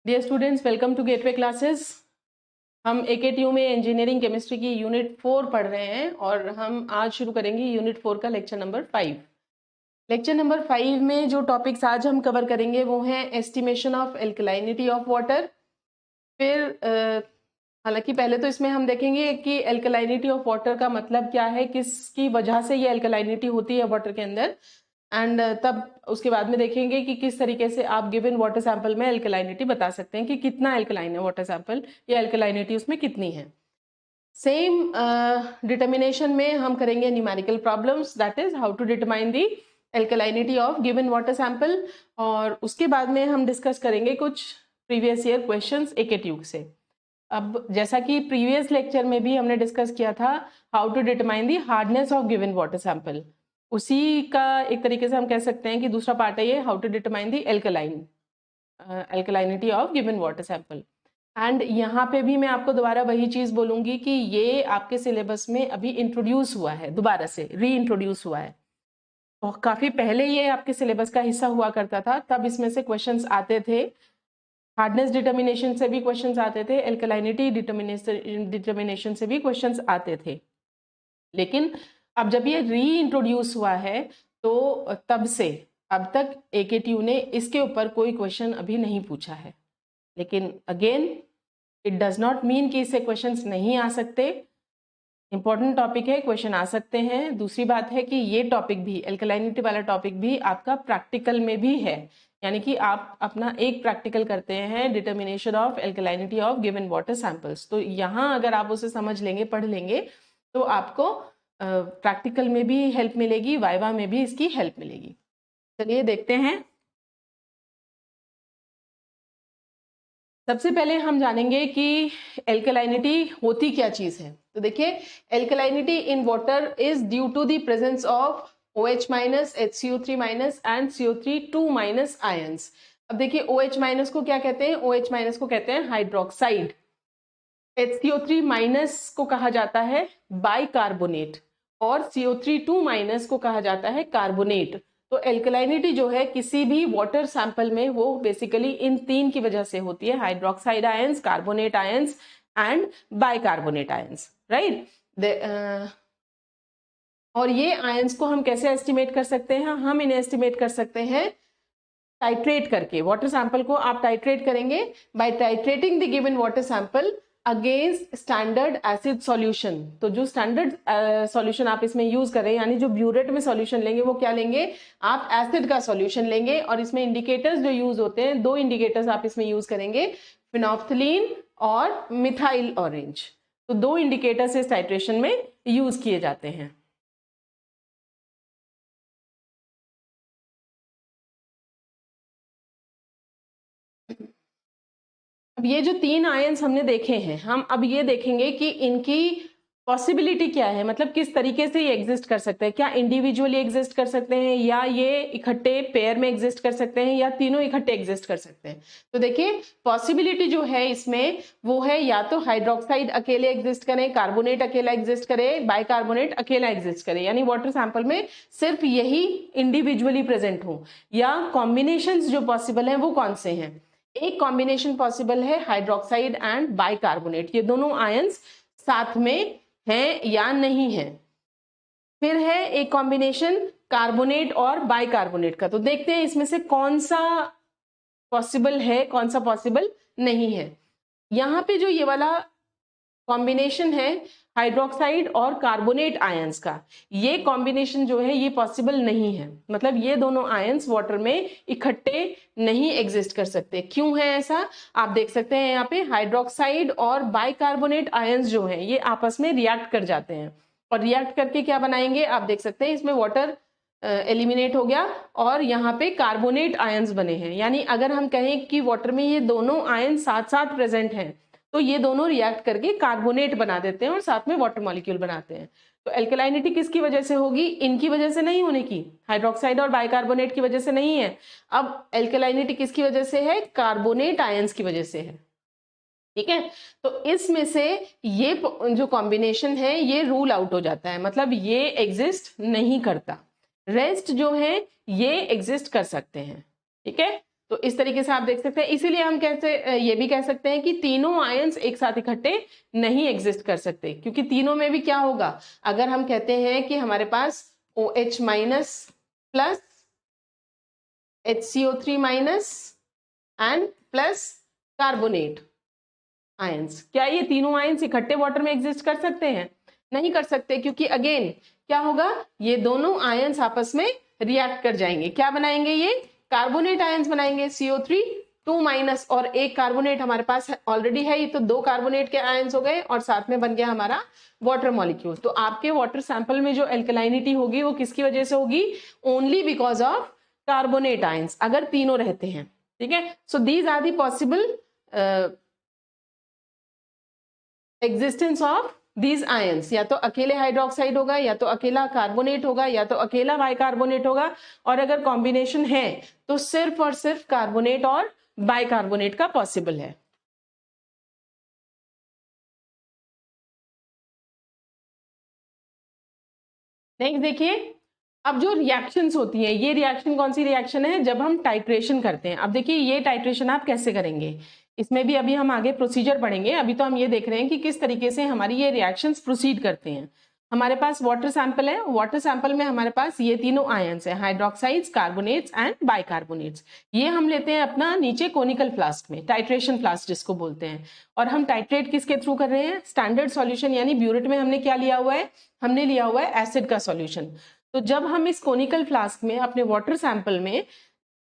Dear students, welcome to Gateway Classes. हम AKTU में engineering chemistry की यूनिट 4 पढ़ रहे हैं और हम आज शुरू करेंगे यूनिट 4 का लेक्चर नंबर 5। लेक्चर नंबर 5 में जो टॉपिक्स आज हम कवर करेंगे वो हैं estimation of alkalinity of water. फिर हालांकि पहले तो इसमें हम देखेंगे कि एल्कलाइनिटी ऑफ वाटर का मतलब क्या है, किसकी वजह से ये एल्कलाइनिटी होती है वाटर के अंदर, एंड तब उसके बाद में देखेंगे कि किस तरीके से आप गिवन वाटर सैंपल में एल्कलाइनिटी बता सकते हैं कि कितना एल्कलाइन है वाटर सैंपल या एल्कलाइनिटी उसमें कितनी है। सेम डिटर्मिनेशन में हम करेंगे numerical problems, that is how to determine the alkalinity of given water sample, और उसके बाद में हम डिस्कस करेंगे कुछ प्रीवियस ईयर क्वेश्चंस AKTU से। अब जैसा कि प्रीवियस लेक्चर में भी हमने डिस्कस किया था how to determine the hardness of given water sample, उसी का एक तरीके से हम कह सकते हैं कि दूसरा पार्ट है ये how to determine the alkalinity of given water sample. And यहाँ पे भी मैं आपको दोबारा वही चीज़ बोलूँगी कि ये आपके सिलेबस में अभी इंट्रोड्यूस हुआ है, दोबारा से री इंट्रोड्यूस हुआ है, और काफ़ी पहले ये आपके सिलेबस का हिस्सा हुआ करता था, तब इसमें से क्वेश्चंस आते थे। हार्डनेस डिटर्मिनेशन से भी क्वेश्चंस आते थे, एल्कलाइनिटी डिटर्मिनेशन से भी क्वेश्चंस आते थे, लेकिन अब जब ये री इंट्रोड्यूस हुआ है तो तब से अब तक AKTU ने इसके ऊपर कोई क्वेश्चन अभी नहीं पूछा है। लेकिन again it does not mean कि इससे क्वेश्चंस नहीं आ सकते, इंपॉर्टेंट टॉपिक है, क्वेश्चन आ सकते हैं। दूसरी बात है कि ये टॉपिक भी, एल्कलाइनिटी वाला टॉपिक भी आपका प्रैक्टिकल में भी है, यानी कि आप अपना एक प्रैक्टिकल करते हैं determination of alkalinity of given water samples, तो यहाँ अगर आप उसे समझ लेंगे, पढ़ लेंगे, तो आपको प्रैक्टिकल में भी हेल्प मिलेगी, वाइवा में भी इसकी हेल्प मिलेगी। चलिए देखते हैं। सबसे पहले हम जानेंगे कि एल्कलाइनिटी होती क्या चीज है। तो देखिए, alkalinity in water is due to the presence of OH minus, HCO3 minus and CO3 minus ions. अब देखिए, OH माइनस को क्या कहते हैं? OH माइनस को कहते हैं हाइड्रोक्साइड। HCO3 माइनस को कहा जाता है बाइकार्बोनेट और CO3 माइनस को कहा जाता है कार्बोनेट। तो एल्कलाइनिटी जो है किसी भी वाटर सैंपल में वो बेसिकली इन तीन की वजह से होती है, hydroxide ions, carbonate ions and bicarbonate ions, right. और ये आयंस को हम कैसे एस्टिमेट कर सकते हैं? हम इन्हें एस्टिमेट कर सकते हैं टाइट्रेट करके। वाटर सैंपल को आप टाइट्रेट करेंगे by titrating the given water sample against standard acid solution. तो जो स्टैंडर्ड सॉल्यूशन आप इसमें यूज करें, यानी जो ब्यूरेट में सॉल्यूशन लेंगे, वो क्या लेंगे? आप एसिड का सॉल्यूशन लेंगे। और इसमें इंडिकेटर्स जो यूज होते हैं, दो इंडिकेटर्स आप इसमें यूज करेंगे, फिनोल्फ्थलीन और मिथाइल ऑरेंज। तो दो इंडिकेटर्स इस टाइट्रेशन में यूज किए जाते हैं। अब ये जो तीन आयंस हमने देखे हैं, हम अब ये देखेंगे कि इनकी पॉसिबिलिटी क्या है, मतलब किस तरीके से ये एग्जिस्ट कर सकते हैं। क्या इंडिविजुअली एग्जिस्ट कर सकते हैं, या ये इकट्ठे पेयर में एग्जिस्ट कर सकते हैं, या तीनों इकट्ठे एग्जिस्ट कर सकते हैं। तो देखिए, पॉसिबिलिटी जो है इसमें वो है या तो हाइड्रोक्साइड अकेले एग्जिस्ट करें, कार्बोनेट अकेला एग्जिस्ट करे, बाइकार्बोनेट अकेला एग्जिस्ट करे, यानी वाटर सैंपल में सिर्फ यही इंडिविजुअली प्रेजेंट हो। या कॉम्बिनेशंस जो पॉसिबल हैं वो कौन से हैं? एक कॉम्बिनेशन पॉसिबल है हाइड्रोक्साइड एंड बाइकार्बोनेट, ये दोनों आयंस साथ में हैं या नहीं है। फिर है एक कॉम्बिनेशन कार्बोनेट और बाइकार्बोनेट का। तो देखते हैं इसमें से कौन सा पॉसिबल है, कौन सा पॉसिबल नहीं है। यहाँ पे जो ये वाला कॉम्बिनेशन है हाइड्रोक्साइड और कार्बोनेट आयंस का, ये कॉम्बिनेशन जो है ये पॉसिबल नहीं है, मतलब ये दोनों आयंस वाटर में इकट्ठे नहीं एग्जिस्ट कर सकते। क्यों है ऐसा? आप देख सकते हैं यहाँ पे हाइड्रोक्साइड और बाइकार्बोनेट आयंस जो हैं ये आपस में रिएक्ट कर जाते हैं, और रिएक्ट करके क्या बनाएंगे? आप देख सकते हैं इसमें वाटर एलिमिनेट हो गया और यहाँ पे कार्बोनेट आयंस बने हैं। यानी अगर हम कहें कि वाटर में ये दोनों आयन साथ साथ प्रेजेंट हैं, तो ये दोनों रिएक्ट करके कार्बोनेट बना देते हैं और साथ में वाटर मॉलिक्यूल बनाते हैं। तो एल्कलाइनिटी किसकी वजह से होगी? इनकी वजह से नहीं होने की, हाइड्रोक्साइड और बाइकार्बोनेट की वजह से नहीं है। अब एल्कलाइनिटी किसकी वजह से है? कार्बोनेट आयंस की वजह से है। ठीक है, तो इसमें से ये जो कॉम्बिनेशन है ये रूल आउट हो जाता है, मतलब ये एग्जिस्ट नहीं करता। रेस्ट जो है ये एग्जिस्ट कर सकते हैं। ठीक है, तो इस तरीके से आप देख सकते हैं। इसीलिए हम कैसे ये भी कह सकते हैं कि तीनों आयंस एक साथ इकट्ठे नहीं एग्जिस्ट कर सकते, क्योंकि तीनों में भी क्या होगा, अगर हम कहते हैं कि हमारे पास OH minus plus HCO3 minus and plus carbonate ions, क्या ये तीनों आयंस इकट्ठे वाटर में एग्जिस्ट कर सकते हैं? नहीं कर सकते, क्योंकि अगेन क्या होगा, ये दोनों आयंस आपस में रिएक्ट कर जाएंगे। क्या बनाएंगे? ये कार्बोनेट आयंस बनाएंगे, CO3 2 माइनस, और एक कार्बोनेट हमारे पास ऑलरेडी है, ये तो 2 कार्बोनेट के आयंस हो गए और साथ में बन गया हमारा वाटर मॉलिक्यूल। तो आपके वाटर सैंपल में जो एल्कलाइनिटी होगी वो किसकी वजह से होगी? Only because of carbonate ions, अगर तीनों रहते हैं। ठीक है, so these are the possible existence of these ions. या तो अकेले हाइड्रोक्साइड होगा, या तो अकेला कार्बोनेट होगा, या तो अकेला बाइकार्बोनेट होगा, और अगर कॉम्बिनेशन है तो सिर्फ और सिर्फ कार्बोनेट और बाइकार्बोनेट का पॉसिबल है। नेक्स्ट देखिए, अब जो रिएक्शंस होती हैं, ये रिएक्शन कौन सी रिएक्शन है? जब हम टाइट्रेशन करते हैं। अब देखिए ये टाइट्रेशन आप कैसे करेंगे, इसमें भी अभी हम आगे प्रोसीजर पढ़ेंगे। अभी तो हम ये देख रहे हैं कि किस तरीके से हमारी ये रिएक्शंस प्रोसीड करते हैं। हमारे पास वाटर सैंपल है, वाटर सैंपल में हमारे पास ये तीनों आयंस है, हाइड्रोक्साइड्स, कार्बोनेट्स एंड बाइकार्बोनेट्स। ये हम लेते हैं अपना नीचे कोनिकल फ्लास्क में, टाइट्रेशन फ्लास्क जिसको बोलते हैं। और हम टाइट्रेट किसके थ्रू कर रहे हैं? स्टैंडर्ड सॉल्यूशन यानी ब्यूरेट में हमने क्या लिया हुआ है? हमने लिया हुआ है एसिड का सॉल्यूशन। तो जब हम इस कोनिकल फ्लास्क में अपने वाटर सैंपल में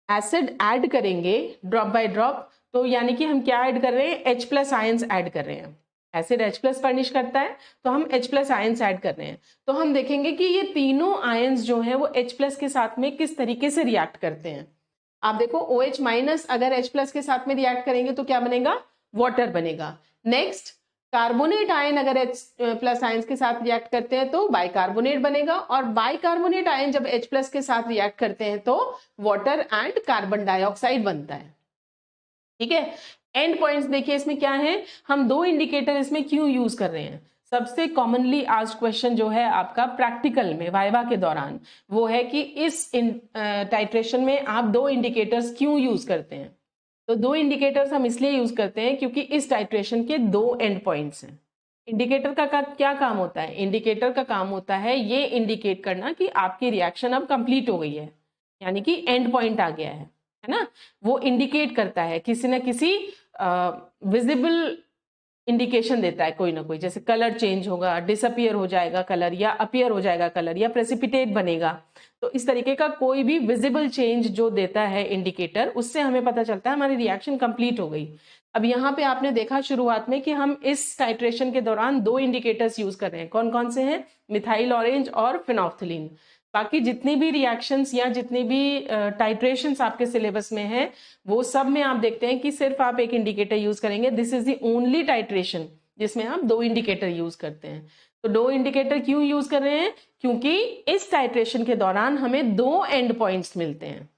एसिड ऐड करेंगे ड्रॉप बाय ड्रॉप, तो यानी कि हम क्या ऐड कर रहे हैं? H+ आयंस ऐड कर रहे हैं। एसिड H+ फर्निश करता है, तो हम H+ आयंस ऐड कर रहे हैं। तो हम देखेंगे कि ये तीनों आयंस जो हैं वो H+ के साथ में किस तरीके से रिएक्ट करते हैं। आप देखो OH- अगर H+ के साथ में रिएक्ट करेंगे तो क्या बनेगा? वाटर बनेगा। नेक्स्ट, कार्बोनेट आयन अगर H+ आयंस के साथ रिएक्ट करते हैं तो बाइकार्बोनेट बनेगा, और बाइकार्बोनेट आयन जब H+ के साथ रिएक्ट करते हैं तो वाटर एंड कार्बन डाइऑक्साइड बनता है। ठीक है, एंड पॉइंट्स देखिए इसमें क्या है, हम 2 इंडिकेटर इसमें क्यों यूज कर रहे हैं? सबसे कॉमनली आस्क्ड क्वेश्चन जो है आपका प्रैक्टिकल में वाइवा के दौरान, वो है कि इस टाइट्रेशन में आप 2 इंडिकेटर्स क्यों यूज करते हैं? तो 2 इंडिकेटर्स हम इसलिए यूज करते हैं क्योंकि इस टाइट्रेशन के 2 एंड पॉइंट्स हैं। इंडिकेटर का क्या काम होता है? इंडिकेटर का काम होता है ये इंडिकेट करना कि आपकी रिएक्शन अब कंप्लीट हो गई है, यानी कि एंड पॉइंट आ गया है ना। वो इंडिकेट करता है, किसी न किसी विजिबल इंडिकेशन देता है कोई ना कोई, जैसे कलर चेंज होगा, डिसअपियर हो जाएगा कलर, या अपियर हो जाएगा कलर, या प्रेसिपिटेट बनेगा। तो इस तरीके का कोई भी विजिबल चेंज जो देता है इंडिकेटर, उससे हमें पता चलता है हमारी रिएक्शन कंप्लीट हो गई। अब यहाँ पे आपने देखा शुरुआत में कि हम इस टाइट्रेशन के दौरान 2 इंडिकेटर्स यूज कर रहे हैं। कौन कौन से हैं? मिथाइल ऑरेंज और फिनोल्फ्थलीन। बाकी जितनी भी रिएक्शंस या जितनी भी टाइट्रेशंस आपके सिलेबस में है, वो सब में आप देखते हैं कि सिर्फ आप एक इंडिकेटर यूज करेंगे। This is the only titration जिसमें आप 2 इंडिकेटर यूज करते हैं। तो 2 इंडिकेटर क्यों यूज कर रहे हैं? क्योंकि इस टाइट्रेशन के दौरान हमें 2 एंड पॉइंट्स मिलते हैं।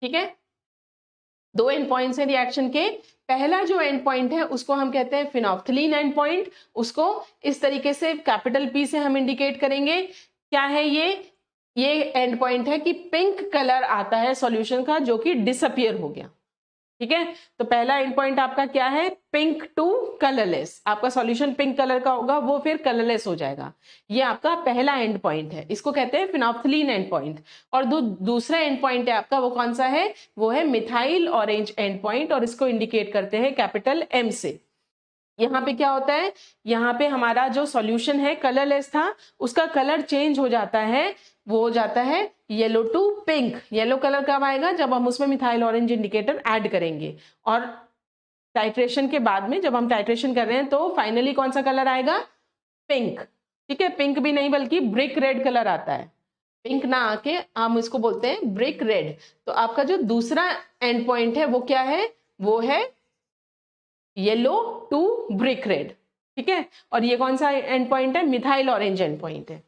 ठीक है, 2 एंड पॉइंट्स हैं रिएक्शन के। पहला जो एंड पॉइंट है उसको हम कहते हैं फिनोल्फ्थलीन एंड पॉइंट। उसको इस तरीके से कैपिटल P से हम इंडिकेट करेंगे। क्या है ये एंड पॉइंट है कि पिंक कलर आता है सॉल्यूशन का, जो कि डिसअपियर हो गया। ठीक है, तो पहला एंड पॉइंट आपका क्या है? Pink to colourless. आपका सॉल्यूशन पिंक कलर का होगा, वो फिर कलरलेस हो जाएगा। ये आपका पहला एंड पॉइंट है, इसको कहते हैं फिनोल्फ्थलीन एंड पॉइंट। और दूसरा एंड पॉइंट है आपका, वो कौन सा है? वो है मिथाइल ऑरेंज एंड पॉइंट, और इसको इंडिकेट करते हैं कैपिटल M से। यहाँ पे क्या होता है? यहाँ पे हमारा जो सॉल्यूशन है कलरलेस था, उसका कलर चेंज हो जाता है, वो हो जाता है yellow to pink. Yellow colour कब आएगा? जब हम उसमें मिथाइल ऑरेंज इंडिकेटर ऐड करेंगे। और टाइट्रेशन के बाद में जब हम टाइट्रेशन कर रहे हैं तो फाइनली कौन सा कलर आएगा? पिंक। ठीक है, पिंक भी नहीं बल्कि ब्रिक रेड कलर आता है। पिंक ना आके हम इसको बोलते हैं ब्रिक रेड। तो आपका जो दूसरा एंड पॉइंट है वो क्या है? वो है येलो टू ब्रिक रेड। ठीक है, और ये कौन सा एंड पॉइंट है? मिथाइल ऑरेंज एंड पॉइंट है।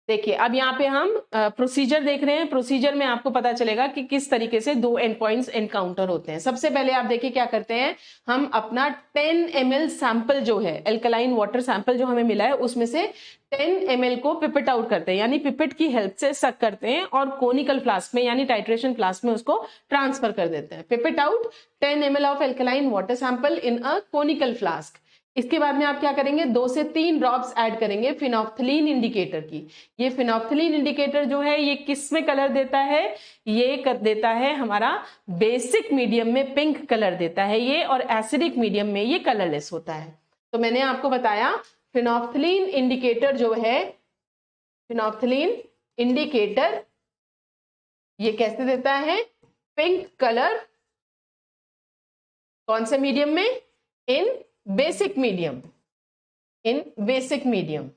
देखिए अब यहाँ पे हम प्रोसीजर देख रहे हैं। प्रोसीजर में आपको पता चलेगा कि किस तरीके से दो एंड पॉइंट्स एनकाउंटर होते हैं। सबसे पहले आप देखिए क्या करते हैं, हम अपना 10 ml सैंपल जो है, एल्कलाइन वाटर सैंपल जो हमें मिला है, उसमें से 10 ml को पिपेट आउट करते हैं, यानी पिपेट की हेल्प से सक करते हैं और कोनिकल फ्लास्क में यानी टाइट्रेशन फ्लास्क में उसको ट्रांसफर कर देते हैं। Pipette out 10 ml of alkaline water sample in a conical flask. इसके बाद में आप क्या करेंगे, 2 से 3 ड्रॉप्स ऐड करेंगे फिनोप्थलीन इंडिकेटर की। ये फिनोप्थलीन इंडिकेटर जो है ये किस में कलर देता है, ये कर देता है हमारा बेसिक मीडियम में पिंक कलर देता है ये, और एसिडिक मीडियम में ये कलरलेस होता है। तो मैंने आपको बताया फिनोप्थलीन इंडिकेटर जो है, फिनोप्थलीन इंडिकेटर ये कैसे देता है, पिंक कलर। कौन से मीडियम में, इन बेसिक मीडियम, इन बेसिक मीडियम।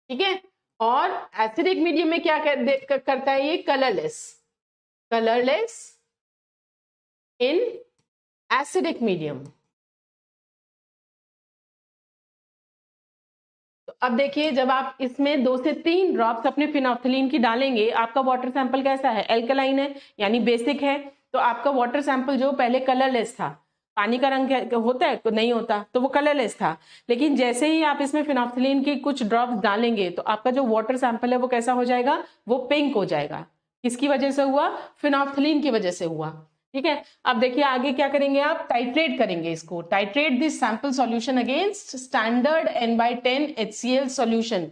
ठीक है, और एसिडिक मीडियम में क्या करता है ये, colourless, colourless in acidic medium. तो अब देखिए जब आप इसमें 2 से 3 ड्रॉप्स अपने फिनोप्थलीन की डालेंगे, आपका वाटर सैंपल कैसा है, एल्कलाइन है यानी बेसिक है। तो आपका वाटर सैंपल जो पहले कलरलेस था, पानी का रंग होता है तो नहीं होता, तो वो कलरलेस था। लेकिन जैसे ही आप इसमें फिनोप्थलीन की कुछ ड्रॉप्स डालेंगे तो आपका जो वाटर सैंपल है वो कैसा हो जाएगा, वो पिंक हो जाएगा। किसकी वजह से हुआ, फिनोप्थलीन की वजह से हुआ। ठीक है, अब देखिए आगे क्या करेंगे, आप टाइट्रेट करेंगे इसको, titrate this sample solution against standard N/10 HCl solution.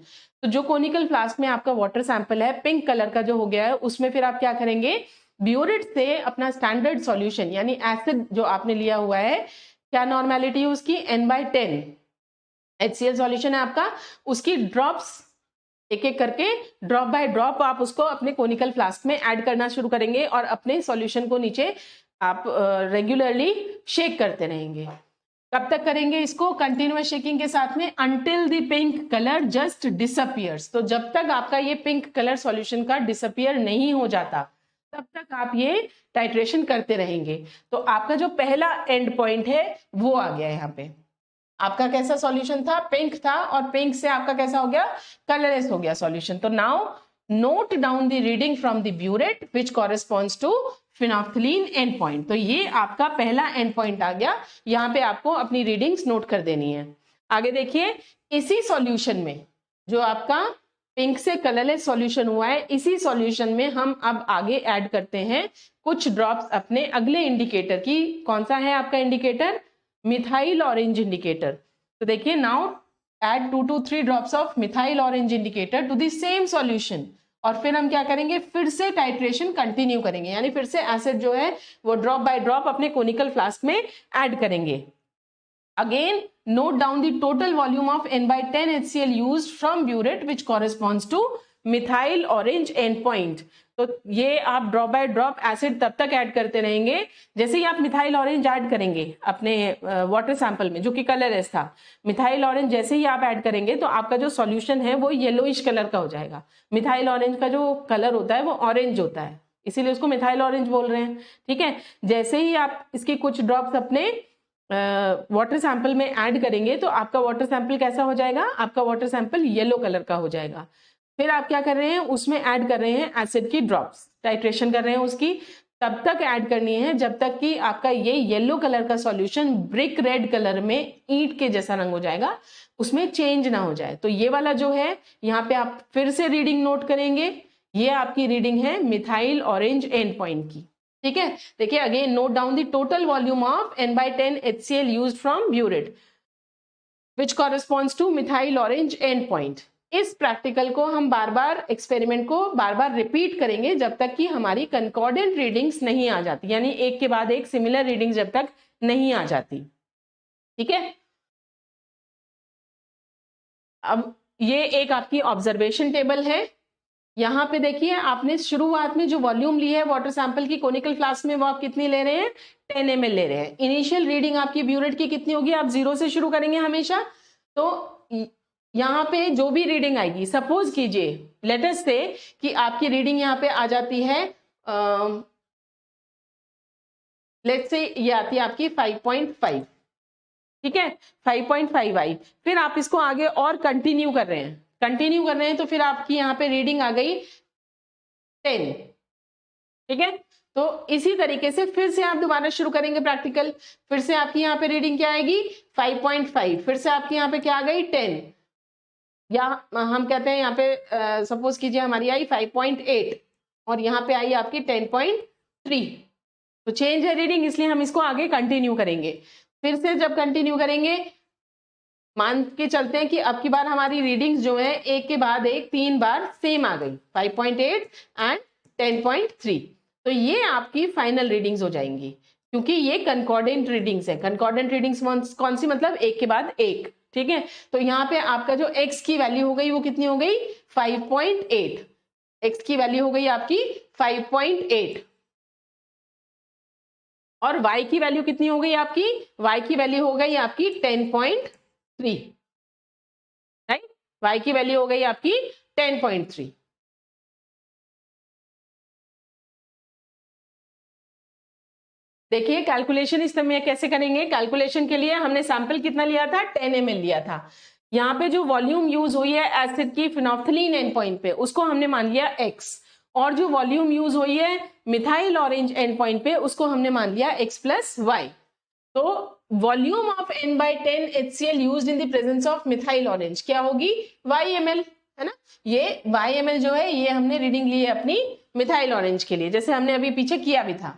तो जो कोनिकल फ्लास्क में आपका वाटर सैंपल है पिंक कलर का जो हो गया है, उसमें फिर आप क्या करेंगे, ब्यूरेट से अपना स्टैंडर्ड सॉल्यूशन यानी एसिड जो आपने लिया हुआ है, क्या नॉर्मेलिटी है उसकी, N/10 HCl सॉल्यूशन है आपका, उसकी ड्रॉप्स एक एक करके ड्रॉप बाय ड्रॉप आप उसको अपने कोनिकल फ्लास्क में ऐड करना शुरू करेंगे और अपने सॉल्यूशन को नीचे आप रेगुलरली शेक करते रहेंगे। कब तक करेंगे इसको, कंटिन्यूअस शेकिंग के साथ में, until the pink colour just disappears. तो जब तक आपका ये पिंक कलर सॉल्यूशन का डिसअपियर नहीं हो जाता तब तक आप ये टाइट्रेशन करते रहेंगे। तो आपका जो पहला एंड पॉइंट है वो आ गया यहाँ पे। आपका कैसा सॉल्यूशन था, पिंक था, और पिंक से आपका कैसा हो गया, कलरलेस हो गया सॉल्यूशन। तो now note down the reading from the burette which corresponds to phenolphthalein end point. तो ये आपका पहला एंड पॉइंट आ गया, यहाँ पे आपको अपनी रीडिंग्स नोट कर देनी है। आगे देखिए, इसी सॉल्यूशन में जो आपका पिंक से कलरलेस सॉल्यूशन हुआ है, इसी सॉल्यूशन में हम अब आगे ऐड करते हैं कुछ ड्रॉप्स अपने अगले इंडिकेटर की। कौन सा है आपका इंडिकेटर, मिथाइल ऑरेंज इंडिकेटर। तो देखिए now add 2 to 3 drops of methyl orange indicator to the same solution, और फिर हम क्या करेंगे, फिर से टाइट्रेशन कंटिन्यू करेंगे, यानी फिर से एसिड जो है वो ड्रॉप बाय ड्रॉप अपने कोनिकल फ्लास्क में ऐड करेंगे। Again note down the total volume of N/10 HCl used from burette which corresponds two methyl orange end point. तो ये आप ड्रॉप बाय ड्रॉप एसिड तब तक ऐड करते रहेंगे, जैसे ही आप मिथाइल ऑरेंज ऐड करेंगे अपने वाटर सैंपल में जो कि कलरलेस था, मिथाइल ऑरेंज जैसे ही आप ऐड करेंगे तो आपका जो सॉल्यूशन है वो येलोइश कलर का हो जाएगा। मिथाइल ऑरेंज का जो कलर होता है वो ऑरेंज होता है, इसीलिए उसको मिथाइल ऑरेंज बोल रहे हैं। ठीक है, जैसे ही आप इसके कुछ ड्रॉप्स अपने वाटर सैंपल में ऐड करेंगे तो आपका वाटर सैंपल कैसा हो जाएगा, आपका वाटर सैंपल येलो कलर का हो जाएगा। फिर आप क्या कर रहे हैं, उसमें ऐड कर रहे हैं एसिड की ड्रॉप्स, टाइट्रेशन कर रहे हैं उसकी, तब तक ऐड करनी है जब तक कि आपका ये येलो कलर का सॉल्यूशन ब्रिक रेड कलर में ईंट के जैसा रंग हो जाएगा, उसमें चेंज ना हो जाए। तो ये वाला जो है यहाँ पे आप फिर से रीडिंग नोट करेंगे, ये आपकी रीडिंग है मिथाइल ऑरेंज एंड पॉइंट की। ठीक है, देखिए again note down the total volume of N/10 HCl used from burette which corresponds two methyl orange end point. इस प्रैक्टिकल को हम बार बार, एक्सपेरिमेंट को बार बार रिपीट करेंगे जब तक कि हमारी कंकॉर्डेंट रीडिंग्स नहीं आ जाती, यानी एक के बाद एक सिमिलर रीडिंग्स जब तक नहीं आ जाती। ठीक है, अब ये एक आपकी ऑब्जर्वेशन टेबल है। यहाँ पे देखिए आपने शुरुआत में जो वॉल्यूम ली है वाटर सैंपल की कोनिकल फ्लास्क में, वो आप कितनी ले रहे हैं, 10 ml ले रहे हैं। इनिशियल रीडिंग आपकी ब्यूरेट की कितनी होगी, आप 0 से शुरू करेंगे हमेशा। तो यहाँ पे जो भी रीडिंग आएगी, सपोज कीजिए लेटेस्ट से कि आपकी रीडिंग यहाँ पे आ जाती है, लेट्स से ये आती है आपकी 5.5। ठीक है, 5.5 आई। फिर आप इसको आगे और कंटिन्यू कर रहे हैं, तो फिर आपकी यहाँ पे रीडिंग आ गई 10। ठीक है, तो इसी तरीके से फिर से आप दोबारा शुरू करेंगे प्रैक्टिकल। फिर से आपकी यहाँ पे रीडिंग क्या आएगी 5.5, फिर से आपकी यहाँ पे क्या आ गई 10, या हम कहते हैं यहाँ पे सपोज कीजिए हमारी आई 5.8 और यहाँ पे आई आपकी 10.3। तो चेंज है रीडिंग, इसलिए हम इसको आगे कंटिन्यू करेंगे। फिर से जब कंटिन्यू करेंगे, मान के चलते हैं कि अब की बार हमारी रीडिंग्स जो है एक के बाद एक 3 बार सेम आ गई, 5.8 एंड 10.3। तो ये आपकी फाइनल रीडिंग्स हो जाएंगी, क्योंकि ये कंकॉर्डेंट रीडिंग्स है। कंकॉर्डेंट रीडिंग्स कौन सी, मतलब एक के बाद एक। ठीक है, तो यहाँ पे आपका जो x की वैल्यू हो गई वो कितनी हो गई 5.8, x की वैल्यू हो गई आपकी 5.8, और y की वैल्यू कितनी हो गई आपकी, y की वैल्यू हो गई आपकी 10.3, राइट, y की वैल्यू हो गई आपकी 10.3। देखिए कैलकुलेशन इस समय कैसे करेंगे। कैलकुलेशन के लिए हमने सैंपल कितना लिया था 10 ml लिया था। यहाँ पे जो वॉल्यूम यूज हुई है एसिड की फिनोल्फथालीन एंड पॉइंट पे, उसको हमने मान लिया x, और जो वॉल्यूम यूज हुई है मिथाइल ऑरेंज एंड पॉइंट पे, उसको हमने मान लिया x प्लस वाई। तो volume of n/10 HCl used in the presence of methyl orange क्या होगी y/ml, है ना। ये y/ml जो है ये हमने रीडिंग ली है अपनी मिथाइल ऑरेंज के लिए, जैसे हमने अभी पीछे किया भी था।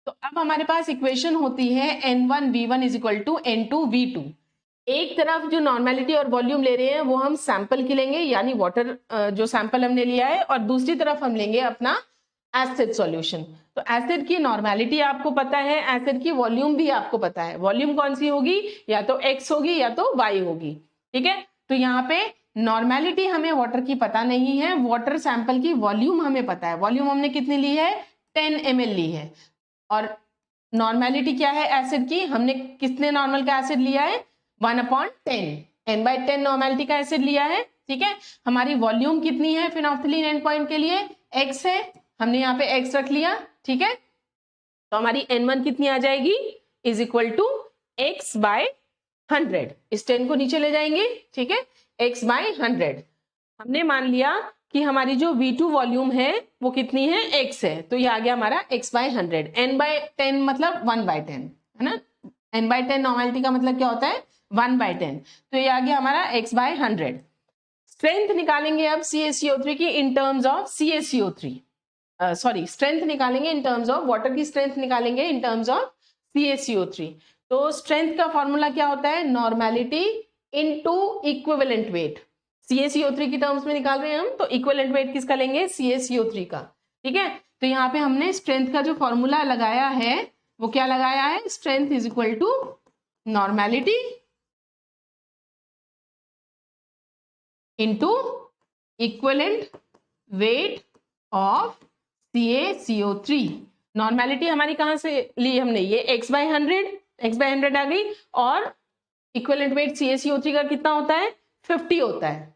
तो अब हमारे पास इक्वेशन होती है N1V1 is equal to N2V2। एक तरफ जो नॉर्मेलिटी और वॉल्यूम ले रहे हैं वो हम सैंपल की लेंगे, यानी वाटर जो सैंपल हमने लिया है, और दूसरी तरफ हम लेंगे अपना एसिड सॉल्यूशन। तो एसिड की नॉर्मेलिटी आपको पता है, एसिड की वॉल्यूम भी आपको पता है। वॉल्यूम कौन सी होगी, या तो x होगी या तो y होगी। ठीक है, तो यहाँ पे नॉर्मेलिटी हमें वाटर की पता नहीं है, वाटर सैंपल की वॉल्यूम हमें पता है। वॉल्यूम हमने कितनी ली है 10 ml ली है, और नॉर्मेलिटी क्या है एसिड की, हमने कितने नॉर्मल का एसिड लिया है 1/10, n/10 नॉर्मेलिटी का एसिड लिया है। ठीक है, हमारी वॉल्यूम कितनी है फिनोल्फथालीन एंड पॉइंट के लिए x है, हमने यहाँ पे x रख लिया। ठीक है, तो हमारी n1 कितनी आ जाएगी इज इक्वल टू x/100, इस 10 को नीचे ले जाएंगे। ठीक है, x/100 हमने मान लिया कि हमारी जो V2 वॉल्यूम है वो कितनी है x है, तो ये आ गया हमारा x/100। n/10 मतलब 1/10, है ना, n/10 नॉर्मेलिटी का मतलब क्या होता है 1/10, तो ये आ गया हमारा x/100। स्ट्रेंथ निकालेंगे अब CaCO3 की in terms of CaCO3, sorry strength निकालेंगे इन टर्म्स ऑफ वाटर की, स्ट्रेंथ निकालेंगे इन टर्म्स ऑफ CaCO3। तो स्ट्रेंथ का फॉर्मूला क्या होता है normality into equivalent wait. CaCO3 की टर्म्स में निकाल रहे हैं हम, तो इक्विवेलेंट वेट किसका लेंगे CaCO3 का। ठीक है, तो यहाँ पे हमने स्ट्रेंथ का जो फॉर्मूला लगाया है वो क्या लगाया है, strength is equal to normality into equivalent weight of CaCO3। Normality हमारी कहां से ली हमने, ये x/100 आ गई, और इक्विवेलेंट वेट CaCO3 का कितना होता है 50 होता है,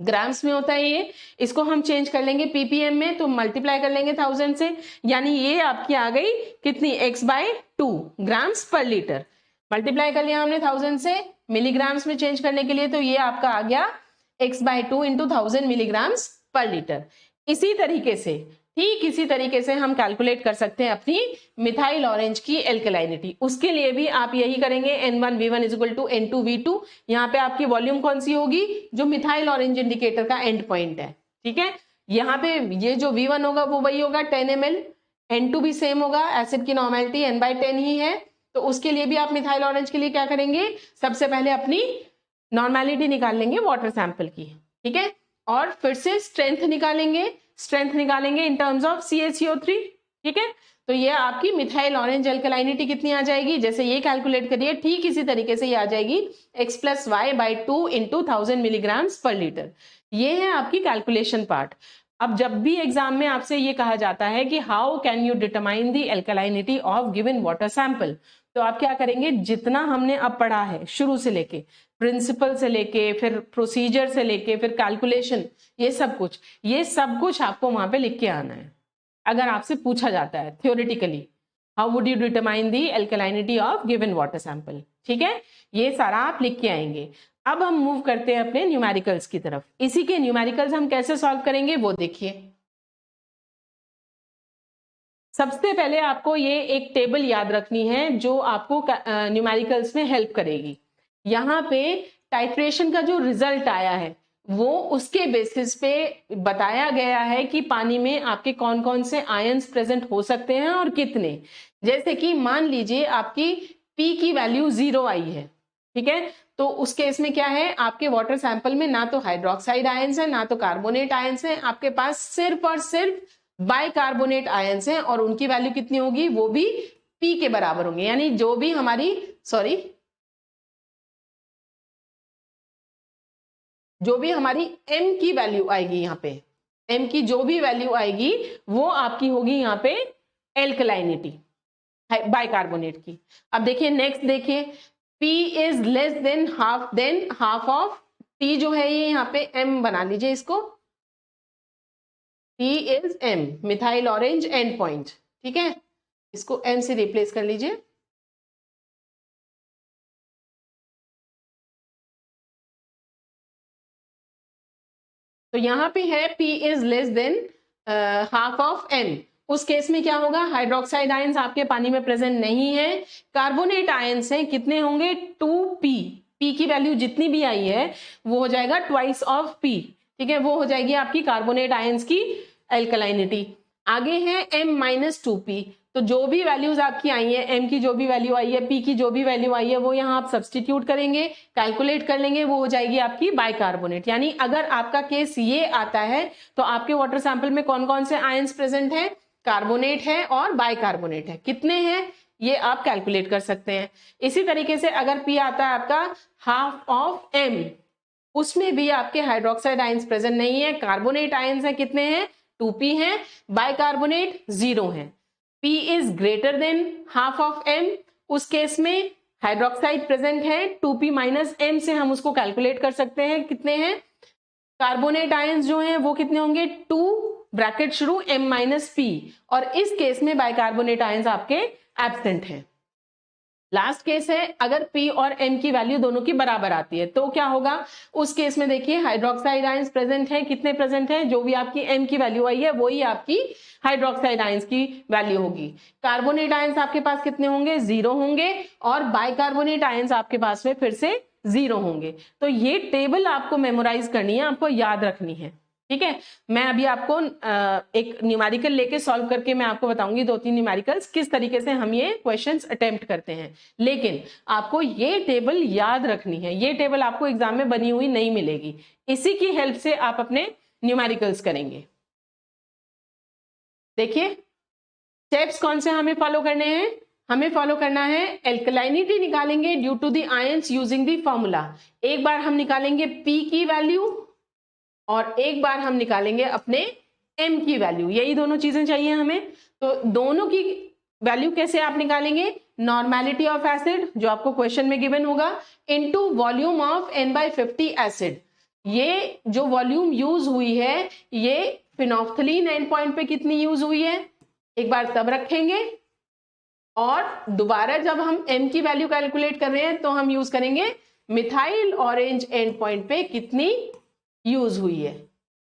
ग्राम्स में होता है ये। इसको हम चेंज कर लेंगे ppm में, तो मल्टीप्लाई कर लेंगे 1000 से, यानी ये आपकी आ गई कितनी x/2 ग्राम्स पर लीटर। मल्टीप्लाई कर लिया हमने 1000 से, मिलीग्राम्स में चेंज करने के लिए, तो ये आपका आ गया x/2 इंटू 1000 मिलीग्राम्स पर लीटर। इसी तरीके से, ठीक इसी तरीके से हम कैलकुलेट कर सकते हैं अपनी मिथाइल ऑरेंज की एल्कलाइनिटी। उसके लिए भी आप यही करेंगे N1V1 is equal to N2V2। यहाँ पे आपकी वॉल्यूम कौन सी होगी, जो मिथाइल ऑरेंज इंडिकेटर का एंड पॉइंट है। ठीक है, यहाँ पे ये जो V1 होगा वो वही होगा 10 ml, N2 भी सेम होगा, एसिड की नॉर्मेलिटी n/10 ही है, तो उसके लिए भी आप मिथाइल ऑरेंज के लिए क्या करेंगे, सबसे पहले अपनी नॉर्मेलिटी निकाल लेंगे वाटर सैंपल की। ठीक है, और फिर से स्ट्रेंथ निकालेंगे इन टर्म्स ऑफ CaCO3। ठीक है, तो ये आपकी मिथाइल ऑरेंज एल्कलाइनिटी कितनी आ जाएगी, जैसे ये कैलकुलेट करिए ठीक इसी तरीके से ये आ जाएगी x plus y/2 into 1000 milligrams पर लीटर। ये है आपकी कैलकुलेशन पार्ट। अब जब भी एग्जाम में आपसे ये कहा जाता है कि how can you determine the alkalinity of given water sample, तो आप क्या करेंगे, जितना हमने अब पढ़ा है शुरू से लेके, प्रिंसिपल से लेके, फिर प्रोसीजर से लेके, फिर कैलकुलेशन, ये सब कुछ आपको वहां पे लिख के आना है अगर आपसे पूछा जाता है theoretically. How would you determine the alkalinity of given water sample. ठीक है, ये सारा आप लिख के आएंगे। अब हम मूव करते हैं अपने न्यूमेरिकल्स की तरफ। इसी के न्यूमेरिकल्स हम कैसे सॉल्व करेंगे वो देखिए। सबसे पहले आपको ये एक टेबल याद रखनी है जो आपको न्यूमेरिकल्स में हेल्प करेगी। यहाँ पे टाइट्रेशन का जो रिजल्ट आया है वो उसके बेसिस पे बताया गया है कि पानी में आपके कौन कौन से आयंस प्रेजेंट हो सकते हैं और कितने। जैसे कि मान लीजिए आपकी P की वैल्यू 0 आई है, ठीक है, तो उस केस में क्या है, आपके वाटर सैंपल में ना तो हाइड्रोक्साइड आयंस है ना तो कार्बोनेट आयंस है, आपके पास सिर्फ और सिर्फ बाइकार्बोनेट आयंस हैं और उनकी वैल्यू कितनी होगी, वो भी P के बराबर होंगे। यानी जो भी हमारी जो भी हमारी M की वैल्यू आएगी, यहाँ पे M की जो भी वैल्यू आएगी वो आपकी होगी यहाँ पे एल्कलाइनिटी बाइकार्बोनेट की। अब देखिए नेक्स्ट देखिए, P is less than half of T जो है ये यहाँ पे M बना लीजिए इसको, T is M methyl orange end point. ठीक है, इसको M से रिप्लेस कर लीजिए। तो यहाँ पे है P is less than half of M। उस केस में क्या होगा, हाइड्रोक्साइड आयंस आपके पानी में प्रेजेंट नहीं है, कार्बोनेट आयंस हैं, कितने होंगे 2P। P की वैल्यू जितनी भी आई है वो हो जाएगा ट्वाइस ऑफ P। ठीक है, वो हो जाएगी आपकी कार्बोनेट आयंस की एल्कलाइनिटी। आगे है M-2P। तो जो भी वैल्यूज आपकी आई है, M की जो भी वैल्यू आई है, P की जो भी वैल्यू आई है, वो यहाँ आप सब्सटीट्यूट करेंगे, कैलकुलेट कर लेंगे, वो हो जाएगी आपकी बाइकार्बोनेट। यानी अगर आपका केस ये आता है तो आपके वाटर सैंपल में कौन कौन से आयंस प्रेजेंट है, कार्बोनेट है और बाइकार्बोनेट है, कितने हैं ये आप कैलकुलेट कर सकते हैं। इसी तरीके से अगर P आता है आपका हाफ ऑफ M, उसमें भी आपके हाइड्रोक्साइड आयंस प्रेजेंट नहीं है, कार्बोनेट आयंस है, कितने हैं 2P हैं, बाइकार्बोनेट 0 है। P is greater than half of M, उस केस में हाइड्रोक्साइड प्रेजेंट है, 2P माइनस M से हम उसको कैलकुलेट कर सकते हैं, कितने हैं कार्बोनेट आयंस जो हैं वो कितने होंगे 2 ब्रैकेट शुरू M-P, और इस केस में बाइकार्बोनेट आयंस आपके एब्सेंट हैं। लास्ट केस है अगर P और M की वैल्यू दोनों की बराबर आती है तो क्या होगा, उस केस में देखिए हाइड्रोक्साइड आयंस प्रेजेंट है, कितने प्रेजेंट है, जो भी आपकी M की वैल्यू आई है वही आपकी हाइड्रोक्साइड आयंस की वैल्यू होगी। कार्बोनेट आयंस आपके पास कितने होंगे 0 होंगे, और बाइकार्बोनेट आयंस आपके पास में फिर से 0 होंगे। तो ये टेबल आपको मेमोराइज करनी है, आपको याद रखनी है। ठीक है, मैं अभी आपको एक न्यूमेरिकल लेके सॉल्व करके मैं आपको बताऊंगी 2-3 न्यूमेरिकल्स किस तरीके से हम ये क्वेश्चंस अटेम्प्ट करते हैं। लेकिन आपको ये टेबल याद रखनी है, ये टेबल आपको एग्जाम में बनी हुई नहीं मिलेगी, इसी की हेल्प से आप अपने न्यूमेरिकल्स करेंगे। देखिए स्टेप्स कौन से हमें फॉलो करने हैं, हमें फॉलो करना है एल्कलाइनिटी निकालेंगे due to the ions using the formula. एक बार हम निकालेंगे P की वैल्यू और एक बार हम निकालेंगे अपने M की वैल्यू, यही दोनों चीजें चाहिए हमें। तो दोनों की वैल्यू कैसे आप निकालेंगे, नॉर्मेलिटी ऑफ एसिड जो आपको क्वेश्चन में गिवन होगा into volume of N/50 acid. ये जो वॉल्यूम यूज हुई है ये फिनोफ्थलीन एंड पॉइंट पे कितनी यूज हुई है, एक बार तब रखेंगे, और दोबारा जब हम M की वैल्यू कैलकुलेट कर रहे हैं तो हम यूज करेंगे मिथाइल ऑरेंज एंड पॉइंट पे कितनी यूज हुई है,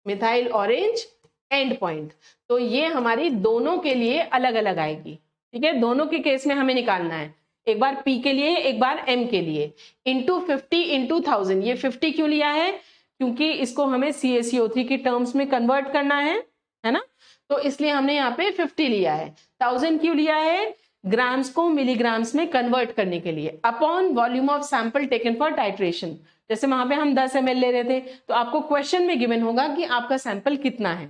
मिथाइल ऑरेंज एंड पॉइंट। तो ये हमारी दोनों के लिए अलग अलग आएगी। ठीक है, दोनों के केस में हमें निकालना है, एक बार P के लिए एक बार M के लिए, इंटू 50 इंटू 1000। ये 50 क्यों लिया है, क्योंकि इसको हमें CaCO3 की टर्म्स में कन्वर्ट करना है ना, तो इसलिए हमने यहाँ पे 50 लिया है। 1000 क्यों लिया है, ग्राम्स को मिलीग्राम्स में कन्वर्ट करने के लिए, upon volume of sample taken for titration. जैसे वहां पे हम 10 ml ले रहे थे तो आपको क्वेश्चन में गिवन होगा कि आपका सैंपल कितना है,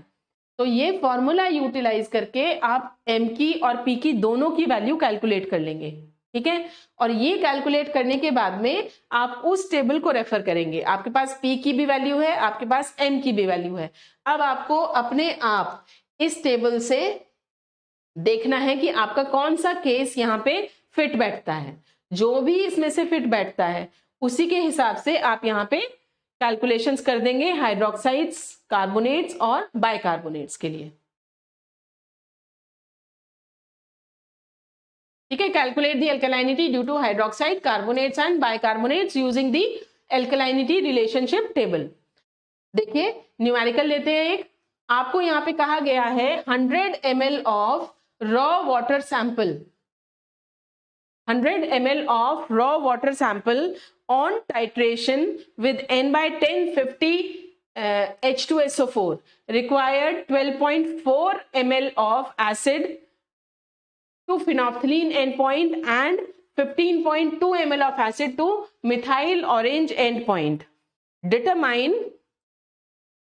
तो ये फॉर्मूला यूटिलाइज करके आप M की और P की दोनों की वैल्यू कैलकुलेट कर लेंगे। ठीक है, और ये कैलकुलेट करने के बाद में आप उस टेबल को रेफर करेंगे, आपके पास P की भी वैल्यू है, आपके पास M की भी वैल्यू है। अब आपको अपने आप इस टेबल से देखना है कि आपका कौन सा केस यहाँ पे फिट बैठता है, जो भी इसमें से फिट बैठता है उसी के हिसाब से आप यहाँ पे कैलकुलेशंस कर देंगे हाइड्रोक्साइड्स, कार्बोनेट्स और बाइकार्बोनेट्स के लिए। ठीक है, calculate the alkalinity due to hydroxide, carbonates and bicarbonates using the alkalinity relationship table. देखिए न्यूमेरिकल लेते हैं एक, आपको यहाँ पे कहा गया है 100 ml of raw water sample, 100 ml of raw water sample on titration with N/1050 H2SO4 required 12.4 ml of acid to phenolphthalein endpoint and 15.2 ml of acid to methyl orange endpoint. Determine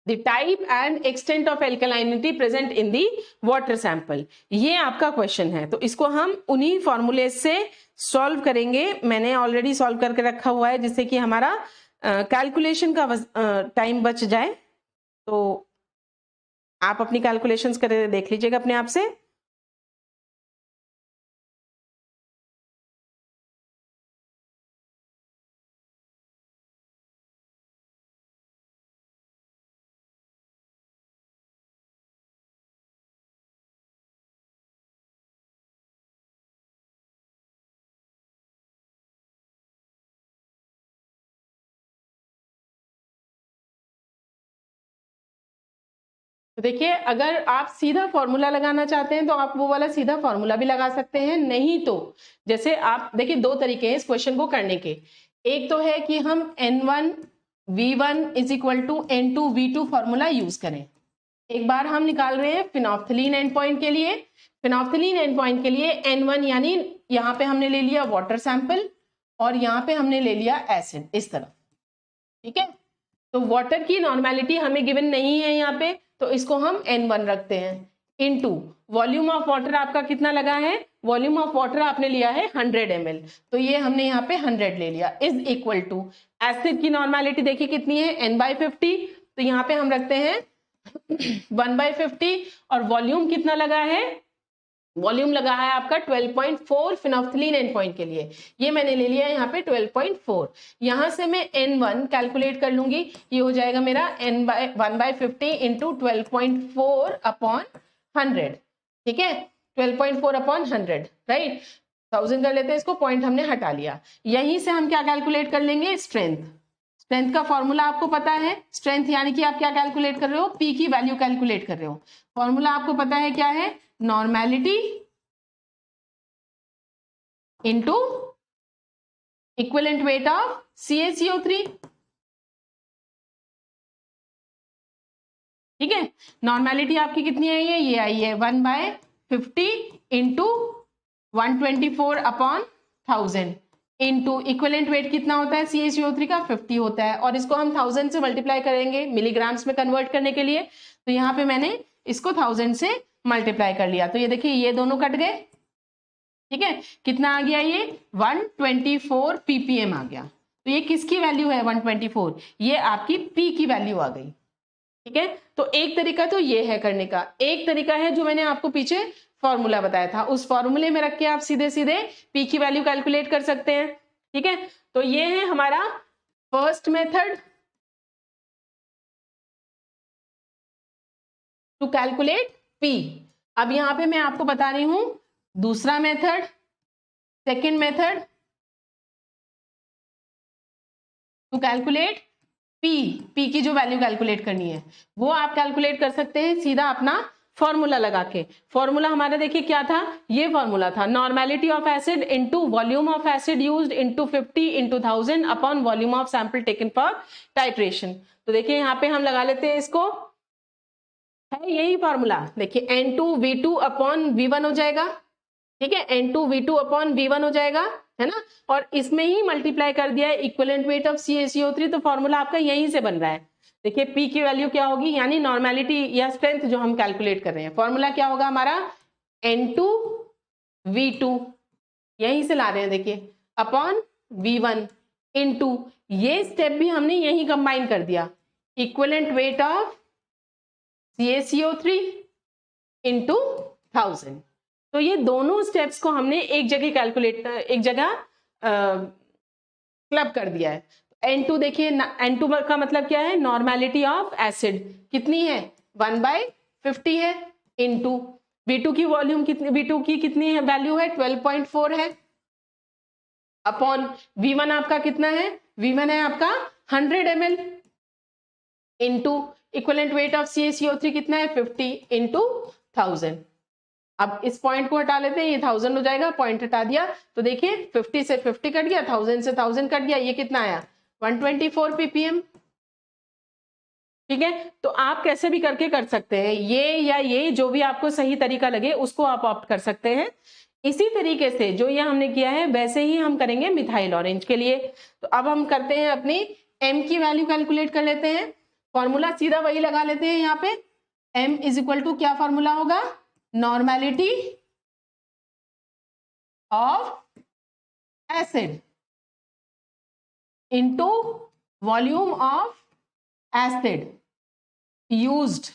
the type and extent of alkalinity present in the water sample। ये आपका question है, तो इसको हम उन्हीं फॉर्मूले से solve करेंगे। मैंने ऑलरेडी सॉल्व करके रखा हुआ है जिससे कि हमारा कैलकुलेशन का टाइम बच जाए। तो आप अपनी कैलकुलेशंस करके देख लीजिएगा अपने आप से। तो देखिए अगर आप सीधा फॉर्मूला लगाना चाहते हैं तो आप वो वाला सीधा फॉर्मूला भी लगा सकते हैं, नहीं तो जैसे आप देखिए दो तरीके हैं इस क्वेश्चन को करने के। एक तो है कि हम N1 V1 is equal to N2 V2 formula use करें। एक बार हम निकाल रहे हैं फिनॉल्फ्थलीन एंड पॉइंट के लिए, फिनॉल्फ्थलीन एंड पॉइंट के लिए N1 यानी यहाँ पे हमने ले लिया वाटर सैंपल और यहाँ पे हमने ले लिया एसिड इस तरह, ठीक है। तो वाटर की नॉर्मेलिटी हमें गिवन नहीं है यहाँ पे, तो इसको हम N1 रखते हैं इनटू वॉल्यूम ऑफ वाटर आपका कितना लगा है, वॉल्यूम ऑफ वाटर आपने लिया है 100 ml, तो ये हमने यहाँ पे 100 ले लिया इज इक्वल टू एसिड की नॉर्मेलिटी देखिए कितनी है N/50, तो यहाँ पे हम रखते हैं 1/50 और वॉल्यूम कितना लगा है, वॉल्यूम लगा है आपका 12.4 फिनॉल्फ्थलीन एंड पॉइंट के लिए, ये मैंने ले लिया यहाँ पे 12.4। यहां से मैं N1 कैलकुलेट कर लूंगी, ये हो जाएगा मेरा 1/50 इंटू 12.4 अपॉन 100, ठीक है 12.4 अपॉन 100, राइट 1000 कर लेते हैं इसको, पॉइंट हमने हटा लिया। यहीं से हम क्या कैलकुलेट कर लेंगे, स्ट्रेंथ। स्ट्रेंथ का फॉर्मूला आपको पता है, स्ट्रेंथ यानी कि आप क्या कैलकुलेट कर रहे हो, पी की वैल्यू कैलकुलेट कर रहे हो। फॉर्मूला आपको पता है क्या है, normality into equivalent weight of CaCO3, ठीक है। नॉर्मेलिटी आपकी कितनी आई है, ये आई है 1/50 into 124 upon 1000 into equivalent weight कितना होता है CaCO3 का 50 होता है, और इसको हम 1000 से मल्टीप्लाई करेंगे मिलीग्राम्स में कन्वर्ट करने के लिए, तो यहाँ पे मैंने इसको 1000 से मल्टीप्लाई कर लिया, तो ये देखिए ये दोनों कट गए, ठीक है। कितना आ गया, ये 124 ppm आ गया। तो ये किसकी वैल्यू है 124, ये आपकी P की वैल्यू आ गई, ठीक है। तो एक तरीका तो ये है करने का, एक तरीका है जो मैंने आपको पीछे फॉर्मूला बताया था, उस फॉर्मूले में रख के आप सीधे सीधे P की वैल्यू कैलकुलेट कर सकते हैं, ठीक है। तो ये है हमारा first method to calculate P। अब यहाँ पे मैं आपको बता रही हूं दूसरा method, second method to calculate P की जो वैल्यू कैलकुलेट करनी है वो आप कैलकुलेट कर सकते हैं सीधा अपना फॉर्मूला लगा के। फॉर्मूला हमारा देखिए क्या था, ये फॉर्मूला था normality of acid into volume of acid used into 50 into 1000 upon volume of sample taken for titration. तो देखिए यहाँ पे हम लगा लेते हैं इसको, है यही फॉर्मूला, देखिए N2V2 अपॉन V1 हो जाएगा, ठीक है N2V2 अपॉन V1 हो जाएगा, है ना, और इसमें ही मल्टीप्लाई कर दिया है इक्विवेलेंट वेट ऑफ CaCO3, तो फॉर्मूला आपका यहीं से बन रहा है। देखिए P की वैल्यू क्या होगी, यानी नॉर्मेलिटी या स्ट्रेंथ जो हम कैलकुलेट कर रहे हैं, फॉर्मूला क्या होगा हमारा N2V2, यहीं से ला रहे हैं देखिए, अपॉन V1 इनटू ये स्टेप भी हमने यहीं कंबाइन कर दिया, equivalent weight of CaCO3 into 1000। तो ये दोनों स्टेप्स को हमने एक जगह क्लब कर दिया है। N2 देखिए, N2 का मतलब क्या है, नॉर्मेलिटी ऑफ एसिड कितनी है 1/50 है, इनटू V2 की वॉल्यूम कितनी, V2 की कितनी है वैल्यू है 12.4 है, अपॉन V1 आपका कितना है, V1 है आपका 100 ml, into equivalent weight of CaCO3 कितना है 50 इंटू 1000। अब इस पॉइंट को हटा लेते हैं, ये 1000 हो जाएगा, पॉइंट हटा दिया तो देखिए 50 से 50 कट गया, 1000 से 1000 कट गया, ये कितना आया 124 ppm। ठीक है, तो आप कैसे भी करके कर सकते हैं, ये या ये जो भी आपको सही तरीका लगे उसको आप ऑप्ट कर सकते हैं। इसी तरीके से जो ये हमने किया है वैसे ही हम करेंगे मिथाइल ऑरेंज के लिए। तो अब हम करते हैं अपनी m की वैल्यू कैलकुलेट कर लेते हैं, फॉर्मूला सीधा वही लगा लेते हैं यहाँ पे, m इज इक्वल टू क्या फॉर्मूला होगा, normality of acid into volume of acid used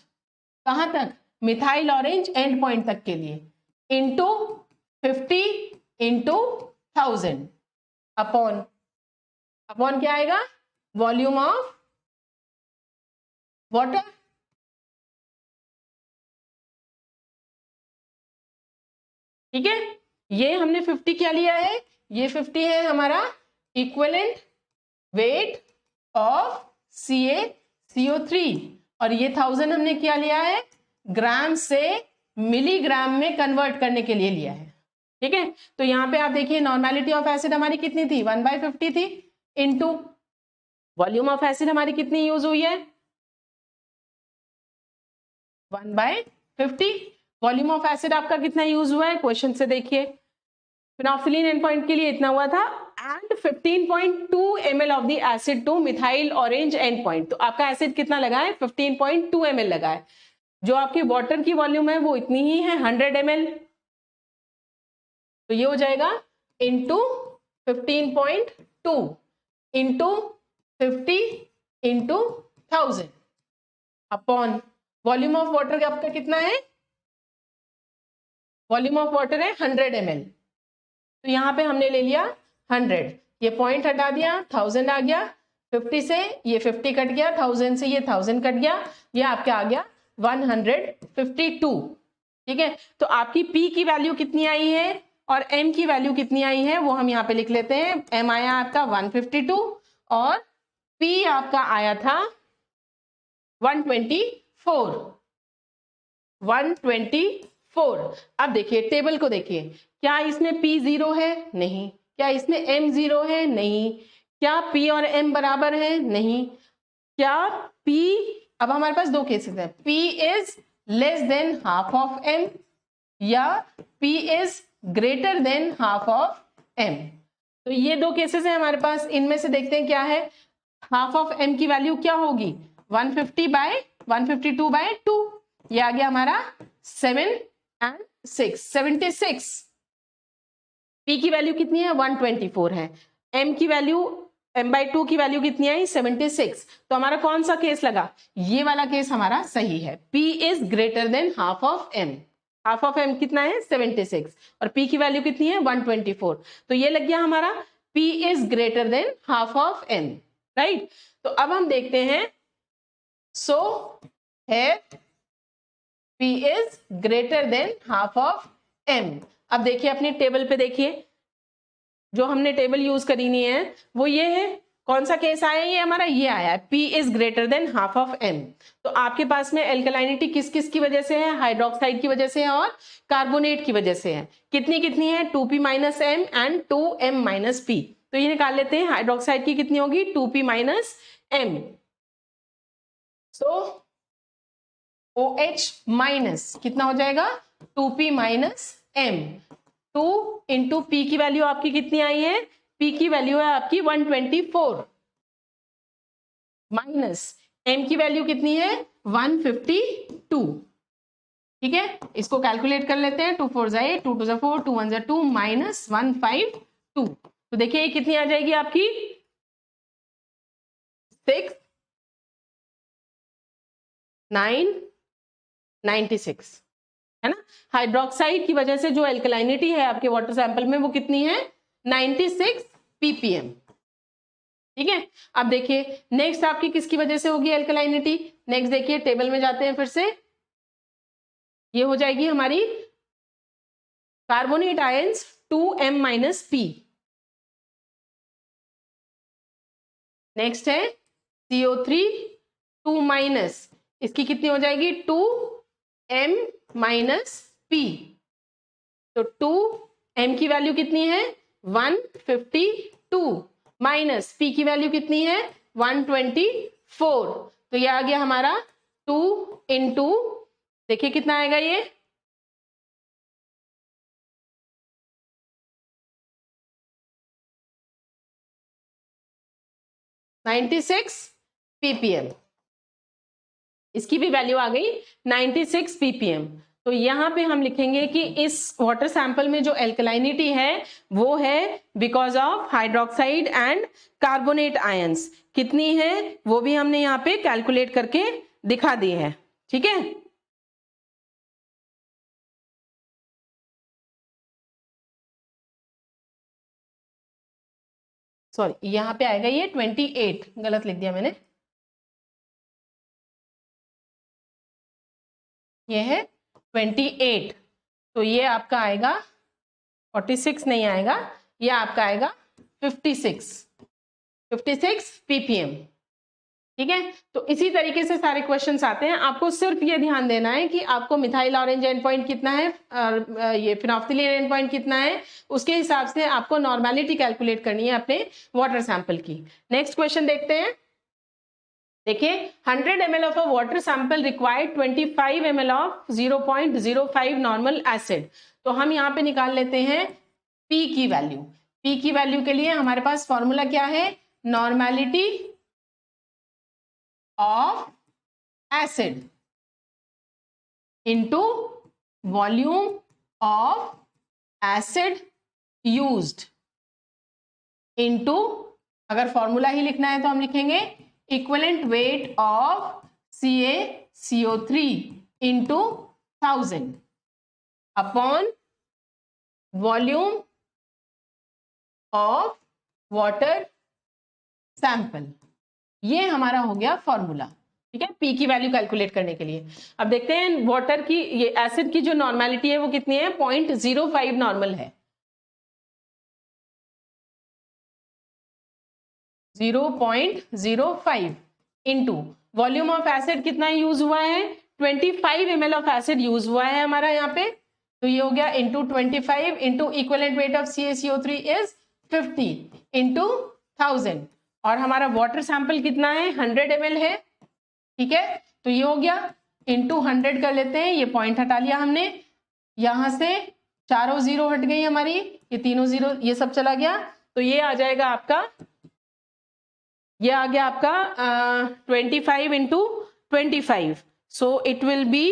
कहां तक, मिथाइल ऑरेंज एंड पॉइंट तक के लिए, इंटू 50 इंटू 1000 अपॉन, अपॉन क्या आएगा, वॉल्यूम ऑफ वाटर, ठीक है। ये हमने 50 क्या लिया है, ये 50 है हमारा इक्विवेलेंट वेट ऑफ CaCO3, और ये 1000 हमने क्या लिया है, ग्राम से मिलीग्राम में कन्वर्ट करने के लिए लिया है। ठीक है, तो यहाँ पे आप देखिए नॉर्मेलिटी ऑफ एसिड हमारी कितनी थी 1/50 थी, इंटू वॉल्यूम ऑफ एसिड हमारी कितनी यूज हुई है 1/50। वॉल्यूम ऑफ एसिड आपका कितना यूज हुआ है क्वेश्चन से देखिए, फिनोक्सिलिन एंड पॉइंट के लिए इतना हुआ था, and 15.2 ml of the acid two methyl orange end point. तो आपका एसिड कितना लगा है 15.2 ml लगा है, जो आपकी वाटर की वॉल्यूम है वो इतनी ही है 100 ml, तो ये हो जाएगा into 15.2 into 50 into 1000 upon volume of water आपका कितना है, वॉल्यूम ऑफ वाटर है 100 ml, तो यहाँ पे हमने ले लिया 100, ये पॉइंट हटा दिया 1000 आ गया, 50 से ये 50 कट गया, 1000 से ये 1000 कट गया, ये आपका आ गया 152। ठीक है, तो आपकी P की वैल्यू कितनी आई है और M की वैल्यू कितनी आई है वो हम यहाँ पे लिख लेते हैं। M आया आपका 152 और P आपका आया था 124। अब देखिए टेबल को देखिए, क्या इसमें P 0 है, नहीं, क्या इसमें M 0 है, नहीं, क्या P और M बराबर है, नहीं, क्या P, अब हमारे पास दो केसेस हैं, P is less than half of M या P is greater than half of M। तो ये दो केसेस हैं हमारे पास, इनमें से देखते हैं क्या है, हाफ ऑफ M की वैल्यू क्या होगी 152/2, ये आ गया हमारा 7 and 6 76। P की वैल्यू कितनी है 124 है, M की वैल्यू M/2 की वैल्यू कितनी आई 76, तो हमारा कौन सा केस लगा, ये वाला केस हमारा सही है, P is greater than half of M। Half of M कितना है 76 और P की वैल्यू कितनी है 124, तो ये लग गया हमारा P is greater than half of M, right. तो अब हम देखते हैं, सो है P is greater than half of M। अब देखिए अपनी टेबल पे देखिए, जो हमने टेबल यूज करनी है वो ये है, कौन सा केस आया, ये हमारा ये आया है P is greater than half of M। तो आपके पास में एल्कलाइनिटी किस किस की वजह से है, हाइड्रोक्साइड की वजह से है और कार्बोनेट की वजह से है, कितनी कितनी है 2P minus M and 2M minus P। तो ये निकाल लेते हैं, हाइड्रोक्साइड की कितनी होगी 2P माइनस M, सो OH माइनस कितना हो जाएगा 2P minus M। 2 into P की वैल्यू आपकी कितनी आई है, P की वैल्यू है आपकी 124 माइनस M की वैल्यू कितनी है 152। ठीक है, इसको कैलकुलेट कर लेते हैं, 2 4 जा 8, 2 2 जा 4, 2 1 जा 2 माइनस 152। तो देखिए ये कितनी आ जाएगी आपकी 6 9 96, है ना। हाइड्रोक्साइड की वजह से जो एल्कलाइनिटी है आपके वाटर सैंपल में वो कितनी है 96 ppm। ठीक है, अब देखिए नेक्स्ट आपकी किसकी वजह से होगी एल्कलाइनिटी, नेक्स्ट देखिए टेबल में जाते हैं फिर से, ये हो जाएगी हमारी carbonate ions 2m minus P. Next है CO3 2 माइनस, इसकी कितनी हो जाएगी 2m माइनस पी। तो 2m की वैल्यू कितनी है 152 माइनस p की वैल्यू कितनी है 124। तो ये आ गया हमारा 2 इंटू, देखिए कितना आएगा ये 96 ppm। इसकी भी वैल्यू आ गई 96 ppm। तो यहाँ पे हम लिखेंगे कि इस वाटर सैंपल में जो एल्कलाइनिटी है वो है because of hydroxide and carbonate ions. कितनी है वो भी हमने यहाँ पे कैलकुलेट करके दिखा दी है, ठीक है। सॉरी, यहाँ पे आएगा ये 28, गलत लिख दिया मैंने, ये है 28। तो ये आपका आएगा 46 नहीं आएगा, ये आपका आएगा 56 ppm, ठीक है। तो इसी तरीके से सारे क्वेश्चंस आते हैं। आपको सिर्फ ये ध्यान देना है कि आपको मिथाइल ऑरेंज एंड पॉइंट कितना है और ये फिनोल्फथालीन एंड पॉइंट कितना है, उसके हिसाब से आपको नॉर्मेलिटी कैलकुलेट करनी है अपने वाटर सैंपल की। नेक्स्ट क्वेश्चन देखते हैं। देखिए 100 ml of a water sample required 25 ml of 0.05 normal acid. तो हम यहाँ पे निकाल लेते हैं P की वैल्यू। P की वैल्यू के लिए हमारे पास फॉर्मूला क्या है, normality of acid into volume of acid used into, अगर फॉर्मूला ही लिखना है तो हम लिखेंगे equivalent weight of CaCO3 into 1000 upon volume of water sample. ये हमारा हो गया फॉर्मूला, ठीक है, पी की वैल्यू कैलकुलेट करने के लिए। अब देखते हैं वाटर की, ये एसिड की जो नॉर्मेलिटी है वो कितनी है, 0.05 नॉर्मल है। 0.05 इंटू वॉल्यूम ऑफ एसिड कितना यूज हुआ है, 25 ml ऑफ एसिड यूज हुआ है हमारा यहाँ पे। तो ये हो गया into 25 into equivalent weight of CaCO3 is 50 into 1000, और हमारा वाटर सैंपल कितना है 100 ml है, ठीक है। तो ये हो गया इंटू 100 कर लेते हैं, ये पॉइंट हटा लिया हमने, यहां से चारों जीरो हट गई हमारी, ये तीनों जीरो ये सब चला गया। तो ये आ जाएगा आपका, ये आ गया आपका 25 into 25, so it will be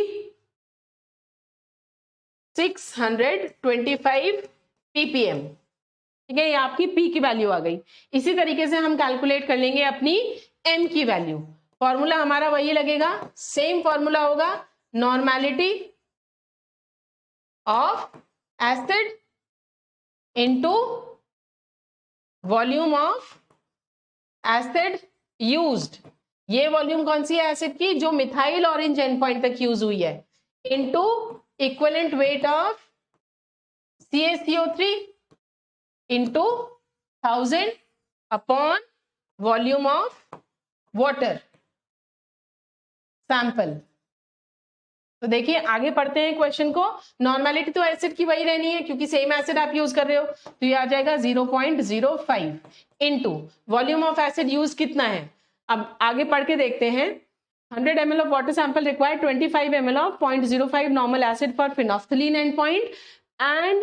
625 ppm, ठीक है। ये आपकी P की वैल्यू आ गई। इसी तरीके से हम कैलकुलेट कर लेंगे अपनी M की वैल्यू। फॉर्मूला हमारा वही लगेगा, सेम फॉर्मूला होगा, normality of acid into volume of acid used. ये वॉल्यूम कौन सी है एसिड की, जो मिथाइल ऑरेंज एंड पॉइंट तक यूज हुई है, into equivalent weight of CaCO3 into 1000 upon volume of water sample. तो देखिए आगे पढ़ते हैं क्वेश्चन को। नॉर्मेलिटी तो एसिड की वही रहनी है क्योंकि सेम एसिड आप यूज कर रहे हो, तो ये आ जाएगा 0.05 into volume of acid use कितना है। अब आगे पढ़ के देखते हैं। 100 ml of water sample required 25 ml of 0.05 normal acid for phenolphthalein endpoint and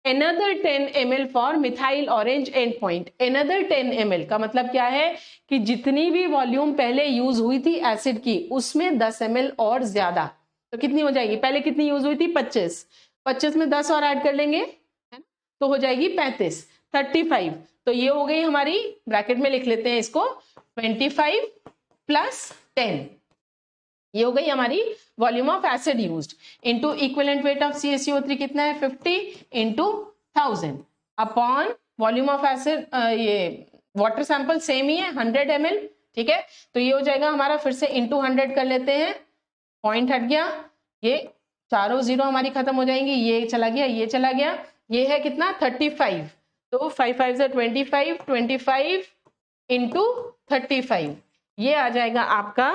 another 10 ml for methyl orange endpoint। another 10 ml का मतलब क्या है कि जितनी भी वॉल्यूम पहले यूज हुई थी एसिड की उसमें 10 ml और ज्यादा। तो कितनी हो जाएगी, पहले कितनी यूज हुई थी 25 में 10 और ऐड कर लेंगे, है ना, तो हो जाएगी 35 तो ये हो गई हमारी, ब्रैकेट में लिख लेते हैं इसको, 25 प्लस 10, ये हो गई हमारी volume of acid used into equivalent weight of CaCO3 कितना है 50 into 1000 upon volume of acid, ये वाटर सैंपल सेम ही है 100 ml, ठीक है। तो ये हो जाएगा हमारा, फिर से इंटू 100 कर लेते हैं, पॉइंट हट गया, ये चारों जीरो हमारी खत्म हो जाएंगी, ये चला गया, ये चला गया, ये है कितना 35, तो 5 5 से 25, 25 इंटू 35, ये आ जाएगा आपका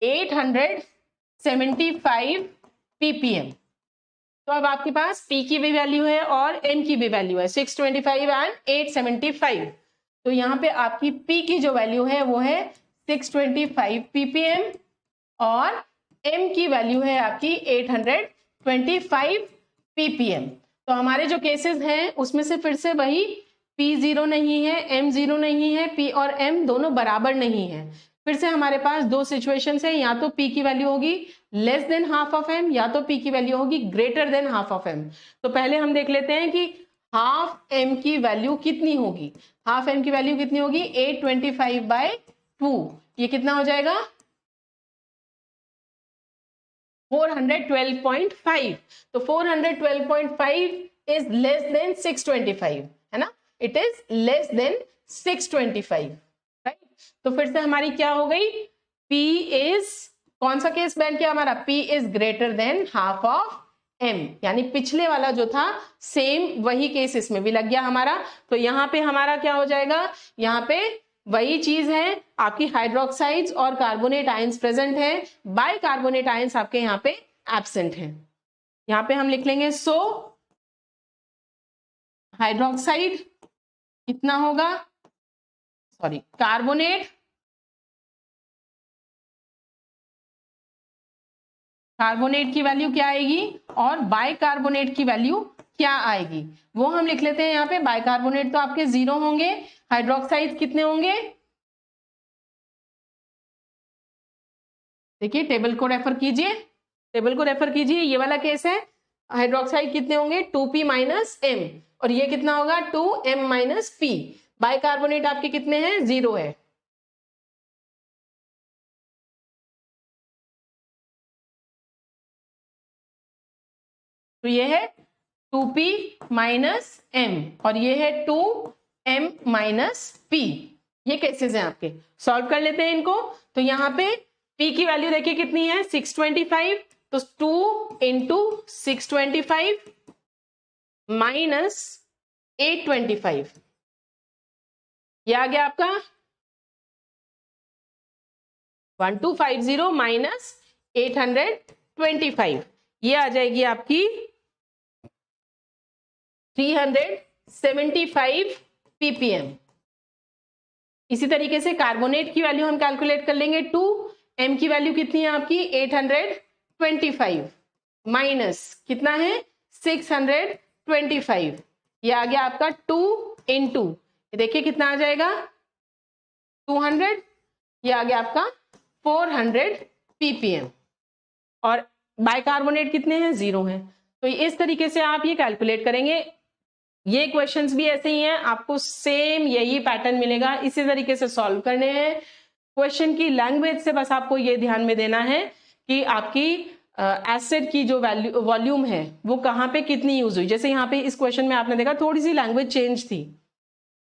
875 ppm। तो अब आपके पास P की भी वैल्यू है और M की भी वैल्यू है, 625 एंड 875। तो यहाँ पे आपकी P की जो वैल्यू है वो है 625 ppm और M की वैल्यू है आपकी 825 ppm। तो हमारे जो केसेस हैं उसमें से फिर से वही P जीरो नहीं है, M जीरो नहीं है, P और M दोनों बराबर नहीं है। फिर से हमारे पास दो सिचुएशंस है, या तो P की वैल्यू होगी less than half of M या तो P की वैल्यू होगी greater than half of M। तो पहले हम देख लेते हैं कि हाफ M की वैल्यू कितनी होगी। हाफ M की वैल्यू कितनी होगी 825/2, ये कितना हो जाएगा 412.5। तो 412.5 इज लेस देन 625, है ना, it is less than 625, right. तो फिर से हमारी क्या हो गई, P इज, कौन सा केस बैन किया हमारा, P is greater than half of M, यानी पिछले वाला जो था सेम वही केस इसमें भी लग गया हमारा। तो यहाँ पे हमारा क्या हो जाएगा, यहाँ पे वही चीज है, आपकी हाइड्रोक्साइड्स और कार्बोनेट आयंस प्रेजेंट है, बाय कार्बोनेट आयंस आपके यहाँ पे एब्सेंट है। यहाँ पे हम लिख लेंगे सो हाइड्रोक्साइड कितना होगा, सॉरी कार्बोनेट की वैल्यू क्या आएगी और बाइकार्बोनेट की वैल्यू क्या आएगी, वो हम लिख लेते हैं। यहाँ पे बाइकार्बोनेट तो आपके 0 होंगे, हाइड्रोक्साइड कितने होंगे, देखिए टेबल को रेफर कीजिए, टेबल को रेफर कीजिए, ये वाला केस है, हाइड्रोक्साइड कितने होंगे 2p माइनस m, और ये कितना होगा 2m माइनस p। बाइकार्बोनेट आपके कितने हैं 0 है, तो ये है 2p माइनस m और ये है 2m माइनस p। ये केसेस हैं आपके, सॉल्व कर लेते हैं इनको। तो यहाँ पे p की वैल्यू देखिए कितनी है 625, तो 2 इंटू 625 माइनस 825, ये आ गया आपका 1250 माइनस 825, ये आ जाएगी आपकी 375 ppm। इसी तरीके से कार्बोनेट की वैल्यू हम कैलकुलेट कर लेंगे, 2m की वैल्यू कितनी है आपकी 825 माइनस कितना है 625, ये आ गया आपका 2 इंटू, देखिए कितना आ जाएगा 200, ये आ गया आपका 400 ppm और बाइकार्बोनेट कितने हैं 0 हैं। तो इस तरीके से आप ये कैलकुलेट करेंगे। ये क्वेश्चंस भी ऐसे ही हैं, आपको सेम यही पैटर्न मिलेगा, इसी तरीके से सॉल्व करने हैं। क्वेश्चन की लैंग्वेज से बस आपको ये ध्यान में देना है कि आपकी एसिड की जो वैल्यू वॉल्यूम है वो कहाँ पे कितनी यूज हुई। जैसे यहाँ पे इस क्वेश्चन में आपने देखा थोड़ी सी लैंग्वेज चेंज थी,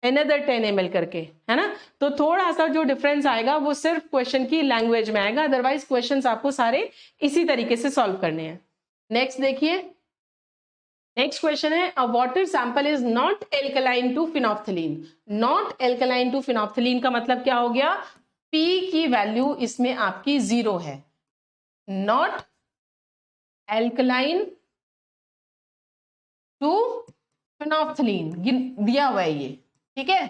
another 10 ml करके, है ना, तो थोड़ा सा जो डिफरेंस आएगा वो सिर्फ क्वेश्चन की लैंग्वेज में आएगा, अदरवाइज क्वेश्चंस आपको सारे इसी तरीके से सॉल्व करने हैं। नेक्स्ट देखिए, नेक्स्ट क्वेश्चन है, a water sample is not alkaline to phenolphthalein. Not alkaline to phenolphthalein का मतलब क्या हो गया, P की वैल्यू इसमें आपकी 0 है, नॉट एल्कलाइन टू फिनोप्थलीन दिया हुआ है ये, ठीक है।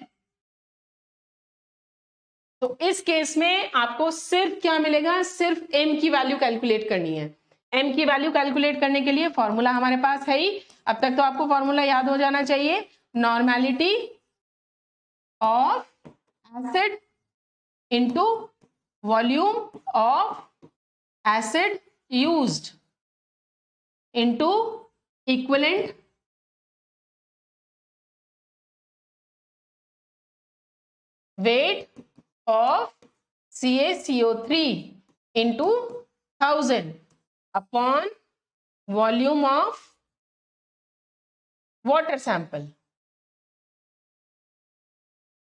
तो इस केस में आपको सिर्फ क्या मिलेगा, सिर्फ m की वैल्यू कैलकुलेट करनी है। m की वैल्यू कैलकुलेट करने के लिए फॉर्मूला हमारे पास है ही, अब तक तो आपको फॉर्मूला याद हो जाना चाहिए, normality of acid into volume of acid used into equivalent weight of CaCO3 into 1000 upon volume of water sample।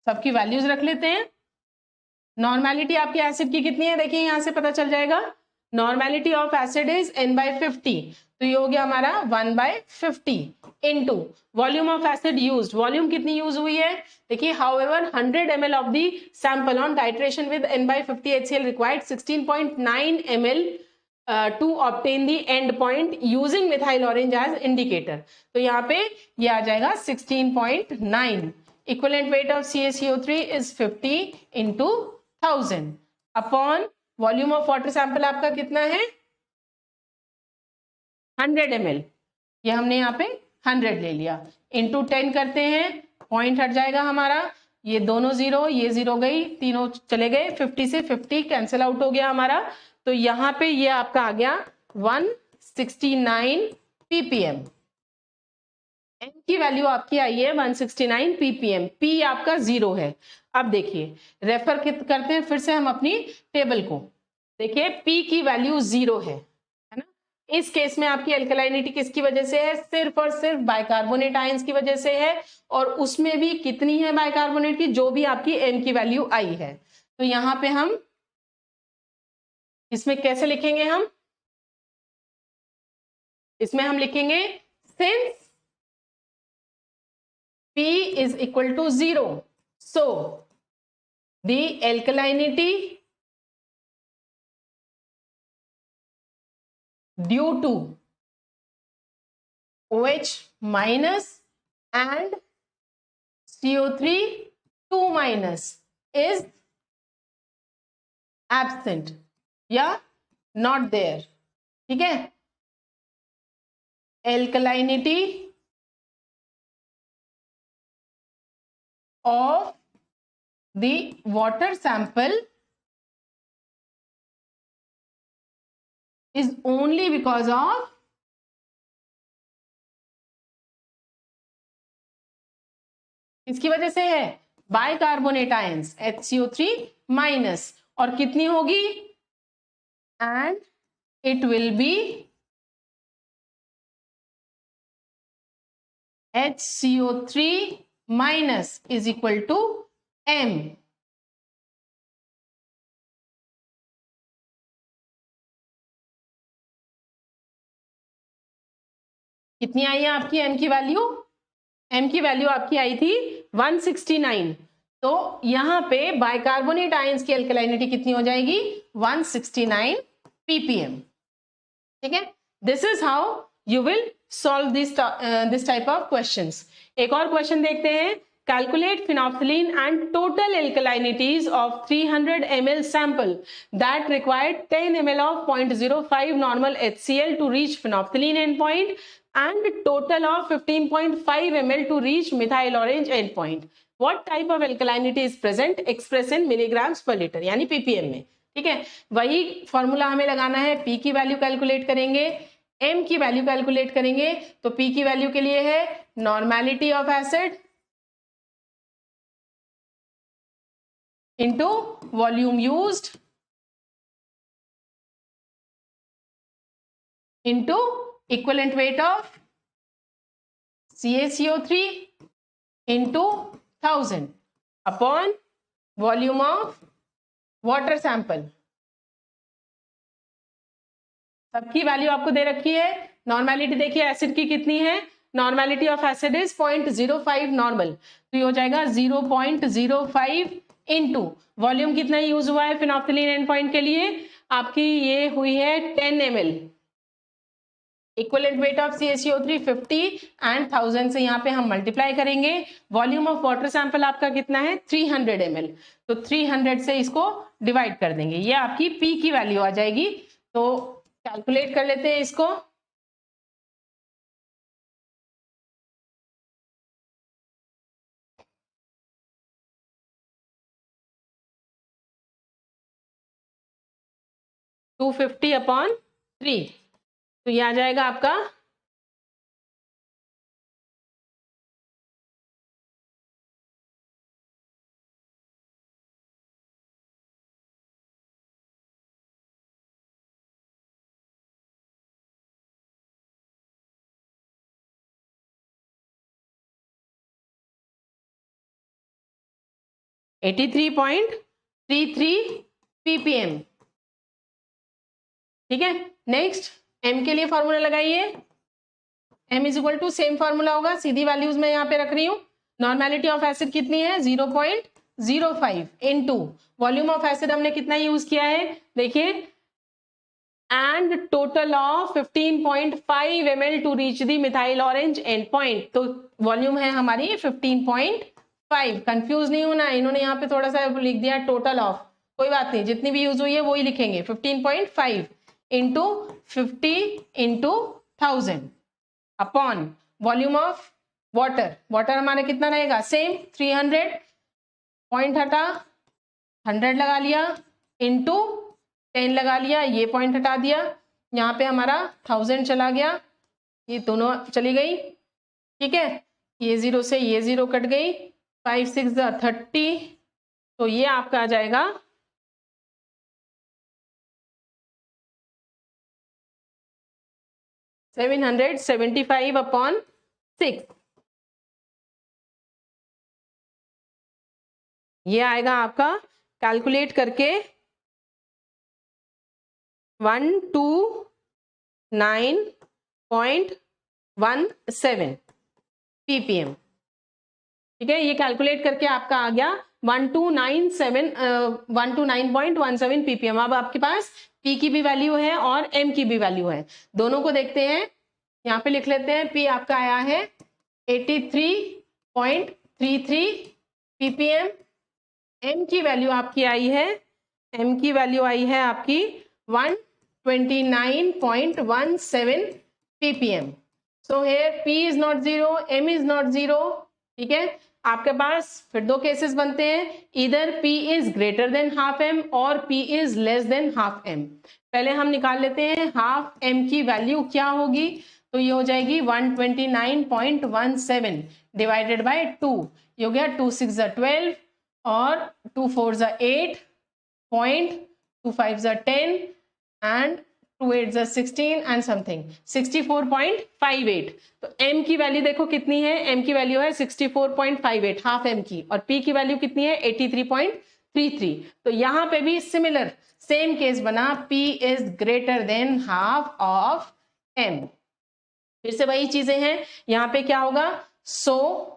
सबकी वैल्यूज रख लेते हैं, नॉर्मेलिटी आपके एसिड की कितनी है, देखिए यहां से पता चल जाएगा। Normality of acid is n/50, तो ये हो गया हमारा 1/50 into volume of acid used, volume कितनी यूज हुई है, देखिए however 100 ml of the sample on titration with n/50 HCl required 16.9 ml to obtain the end point using methyl orange as indicator. तो यहाँ पे ये आ जाएगा 16.9। Equivalent weight of CaCO3 is 50 into 1000 upon volume of water sample आपका कितना है 100 ml, ये हमने यहाँ पे 100 ले लिया, इंटू 10 करते हैं, पॉइंट हट जाएगा हमारा, ये दोनों जीरो, ये जीरो गई, तीनों चले गए, 50 से 50 कैंसिल आउट हो गया हमारा, तो यहाँ पे ये आपका आ गया 169 ppm। एन की वैल्यू आपकी आई है 169 ppm, पी आपका जीरो है। अब देखिए रेफर करते हैं फिर से हम अपनी टेबल को, देखिए पी की वैल्यू जीरो है ना। इस केस में आपकी अल्कलाइनिटी किसकी वजह से है, सिर्फ और सिर्फ बाइकार्बोनेट आयंस की वजह से है, और उसमें भी कितनी है बाइकार्बोनेट की, जो भी आपकी एम की वैल्यू आई है। तो यहाँ पे हम इसमें कैसे लिखेंगे, हम इसमें हम लिखेंगे since P is equal to 0, so the alkalinity due to OH minus and CO3 2 minus is absent या not there, ठीक है। alkalinity of the water sample is only because of इसकी वजह से है बाइकार्बोनेट आयंस HCO3 माइनस, और कितनी होगी, and it will be HCO3 minus is equal to M। कितनी आई है आपकी M की वैल्यू, M की वैल्यू आपकी आई थी 169, तो यहां पे बाइकार्बोनेट आयंस की अल्कलाइनिटी कितनी हो जाएगी 169 ppm, ठीक है। This is how you will solve this type of questions. एक और क्वेश्चन देखते हैं, calculate phenolphthalein and total alkalinities of 300 ml sample that required 10 ml of 0.05 normal HCl to reach phenolphthalein endpoint and total of 15.5 ml to reach methyl orange endpoint. What type of alkalinity is present? Express in milligrams per liter, यानी ppm में, ठीक है। वही formula हमें लगाना है, P की value calculate करेंगे, M की वैल्यू कैलकुलेट करेंगे, तो P की वैल्यू के लिए है normality of acid into volume used into equivalent weight of CaCO3 into 1000 upon volume of water sample। सबकी वैल्यू आपको दे रखी है। नॉर्मेलिटी देखिए एसिड की कितनी है, normality of acid is 0.05 normal, तो ये हो जाएगा 0.05 इनटू वॉल्यूम कितना यूज हुआ है फिनोल्फथालीन एंड पॉइंट के लिए, आपकी ये हुई है 10 ml। Equivalent weight of CaCO3 50 and 1000 से यहाँ पे हम मल्टीप्लाई करेंगे। वॉल्यूम ऑफ वाटर सैंपल आपका कितना है 300 ml, तो 300 से इसको डिवाइड कर देंगे, ये आपकी P की वैल्यू आ जाएगी। तो कैलकुलेट कर लेते हैं इसको, टू 250 अपॉन 3, तो ये आ जाएगा आपका 83.3 ppm। ठीक है, नेक्स्ट m के लिए फॉर्मूला लगाइए। m is equal to same formula होगा, सीधी वैल्यूज मैं यहाँ पे रख रही हूँ। नॉर्मेलिटी ऑफ एसिड कितनी है 0.05 इनटू वॉल्यूम ऑफ एसिड हमने कितना यूज किया है देखिए, and total of 15.5 ml to reach the methyl orange end point. तो वॉल्यूम है हमारी 15.5। कंफ्यूज नहीं होना, इन्होंने यहाँ पे थोड़ा सा लिख दिया टोटल ऑफ, कोई बात नहीं, जितनी भी यूज हुई है वही लिखेंगे। 15.5 into 50 into 1000 upon volume of water. Water हमारा कितना रहेगा सेम 300, पॉइंट हटा 100 लगा लिया, इंटू 10 लगा लिया, ये पॉइंट हटा दिया, यहाँ पे हमारा 1000 चला गया, ये दोनों चली गई। ठीक है, ये 0 से ये 0 कट गई, 5 6 30, तो ये आपका आ जाएगा 775 अपॉन 6। ये आएगा आपका कैलकुलेट करके 129.17 ppm। ठीक है, ये कैलकुलेट करके आपका आ गया 129.17 ppm। अब आपके पास P की भी वैल्यू है और M की भी वैल्यू है, दोनों को देखते हैं। यहाँ पे लिख लेते हैं, P आपका आया है 83.33 ppm। M की वैल्यू आपकी आई है, M की वैल्यू आई है आपकी 129.17 ppm। So here P is not 0, M is not 0। ठीक है, आपके पास फिर दो केसेस बनते हैं, इधर P is greater than half M और P is less than half M। पहले हम निकाल लेते हैं हाफ M की वैल्यू क्या होगी, तो ये हो जाएगी 129.17 डिवाइडेड बाय 2, ये हो गया 2 6 12 और 2 4 8, 2 5 10 and 2 8 16 and something 64.58। तो m की वैल्यू देखो कितनी है, m की वैल्यू है 64.58 हाफ m की, और p की वैल्यू कितनी है 83.33। तो यहां पे भी सिमिलर सेम केस बना, p is greater than half of m। फिर से वही चीजें हैं, यहां पे क्या होगा, सो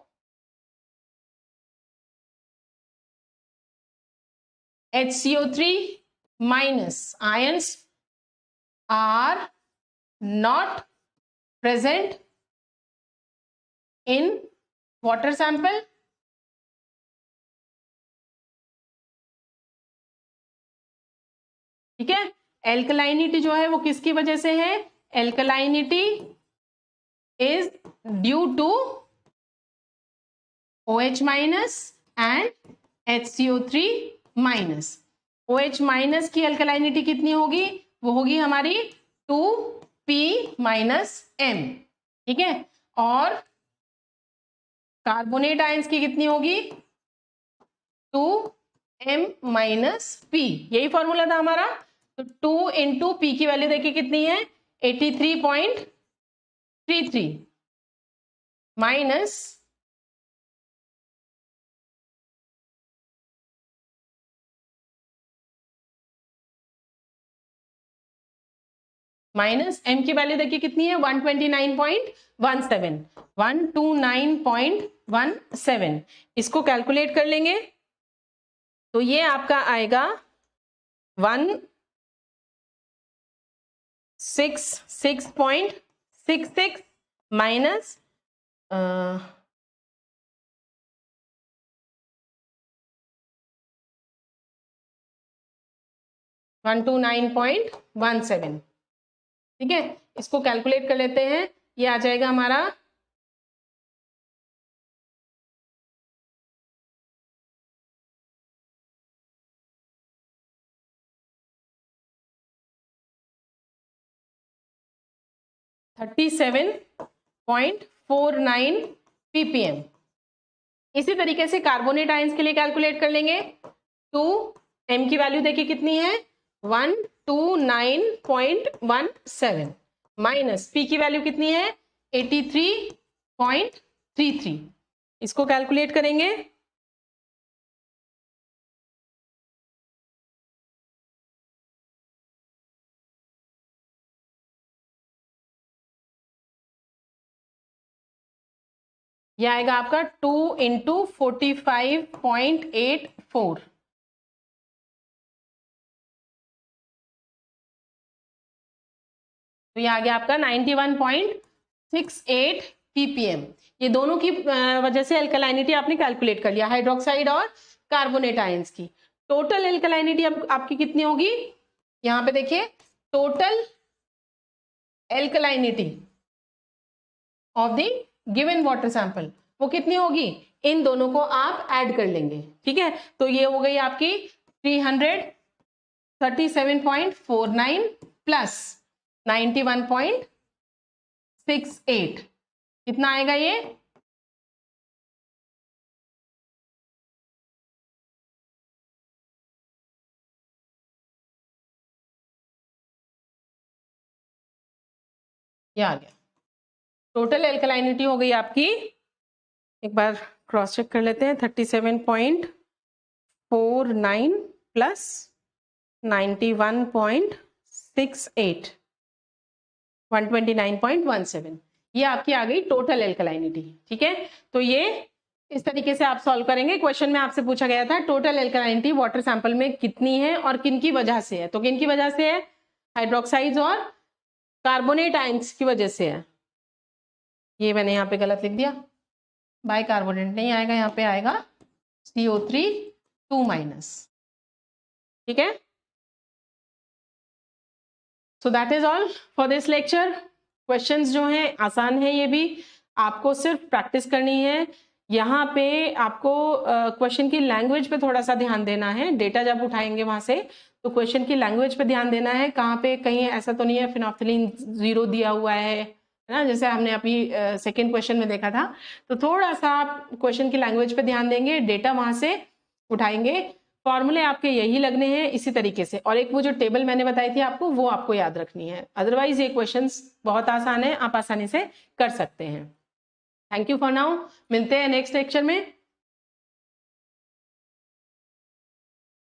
HCO3 minus ions are not present in water sample। ठीक है, एल्कलाइनिटी जो है वो किसकी वजह से है, alkalinity is due to OH minus and HCO3 minus. OH minus की एल्कलाइनिटी कितनी होगी, वो होगी हमारी 2P माइनस M। ठीक है, और कार्बोनेट आयंस की कितनी होगी 2M माइनस P, यही फॉर्मूला था हमारा। तो 2 इंटू P की वैल्यू देखिए कितनी है 83.33 माइनस M की वैल्यू देखिए कितनी है 129.17 129.17। इसको कैलकुलेट कर लेंगे तो ये आपका आएगा 166.66 माइनस 129.17। ठीक है, इसको कैलकुलेट कर लेते हैं, ये आ जाएगा हमारा 37.49 ppm। इसी तरीके से कार्बोनेट आयंस के लिए कैलकुलेट कर लेंगे, 2M की वैल्यू देखिए कितनी है 129.17 माइनस P की वैल्यू कितनी है 83.33। इसको कैलकुलेट करेंगे ये आएगा आपका 2 इंटू 45.84, तो ये आ गया आपका 91.68 ppm। ये दोनों की वजह से एल्कलाइनिटी आपने कैलकुलेट कर लिया, हाइड्रोक्साइड और कार्बोनेट आयंस की। टोटल एल्कलाइनिटी आपकी कितनी होगी, यहाँ पे देखिए, total alkalinity of the given water sample वो कितनी होगी, इन दोनों को आप ऐड कर लेंगे, ठीक है। तो ये हो गई आपकी 337.49 प्लस 91.68, कितना आएगा ये, ये आ गया। टोटल एल्कलाइनिटी हो गई आपकी, एक बार क्रॉस चेक कर लेते हैं, 37.49 प्लस 91.68, 129.17, ये आपकी आ गई टोटल एल्कलाइनिटी, ठीक है। तो ये इस तरीके से आप सॉल्व करेंगे। क्वेश्चन में आपसे पूछा गया था टोटल एल्कलाइनिटी वाटर सैंपल में कितनी है और किन की वजह से है, तो किन की वजह से है, हाइड्रोक्साइड्स और कार्बोनेट आयंस की वजह से है। ये मैंने यहाँ पे गलत लिख दिया, बाई कार्बोनेट नहीं आएगा, यहाँ पे आएगा CO3 2-, ठीक है। So that is all for this lecture. Questions जो हैं आसान है, ये भी आपको सिर्फ प्रैक्टिस करनी है। यहाँ पे आपको क्वेश्चन की लैंग्वेज पे थोड़ा सा ध्यान देना है, डेटा जब उठाएंगे वहां से तो क्वेश्चन की लैंग्वेज पे ध्यान देना है, कहाँ पे कहीं ऐसा तो नहीं है फिनोल्फथालीन 0 दिया हुआ है ना, जैसे हमने अभी सेकेंड क्वेश्चन में देखा था। तो थोड़ा सा आप क्वेश्चन की लैंग्वेज पे ध्यान देंगे, डेटा वहां से उठाएंगे, फॉर्मूले आपके यही लगने हैं इसी तरीके से, और एक वो जो टेबल मैंने बताई थी आपको वो आपको याद रखनी है। अदरवाइज ये क्वेश्चंस बहुत आसान है, आप आसानी से कर सकते हैं। थैंक यू फॉर नाउ, मिलते हैं नेक्स्ट लेक्चर में।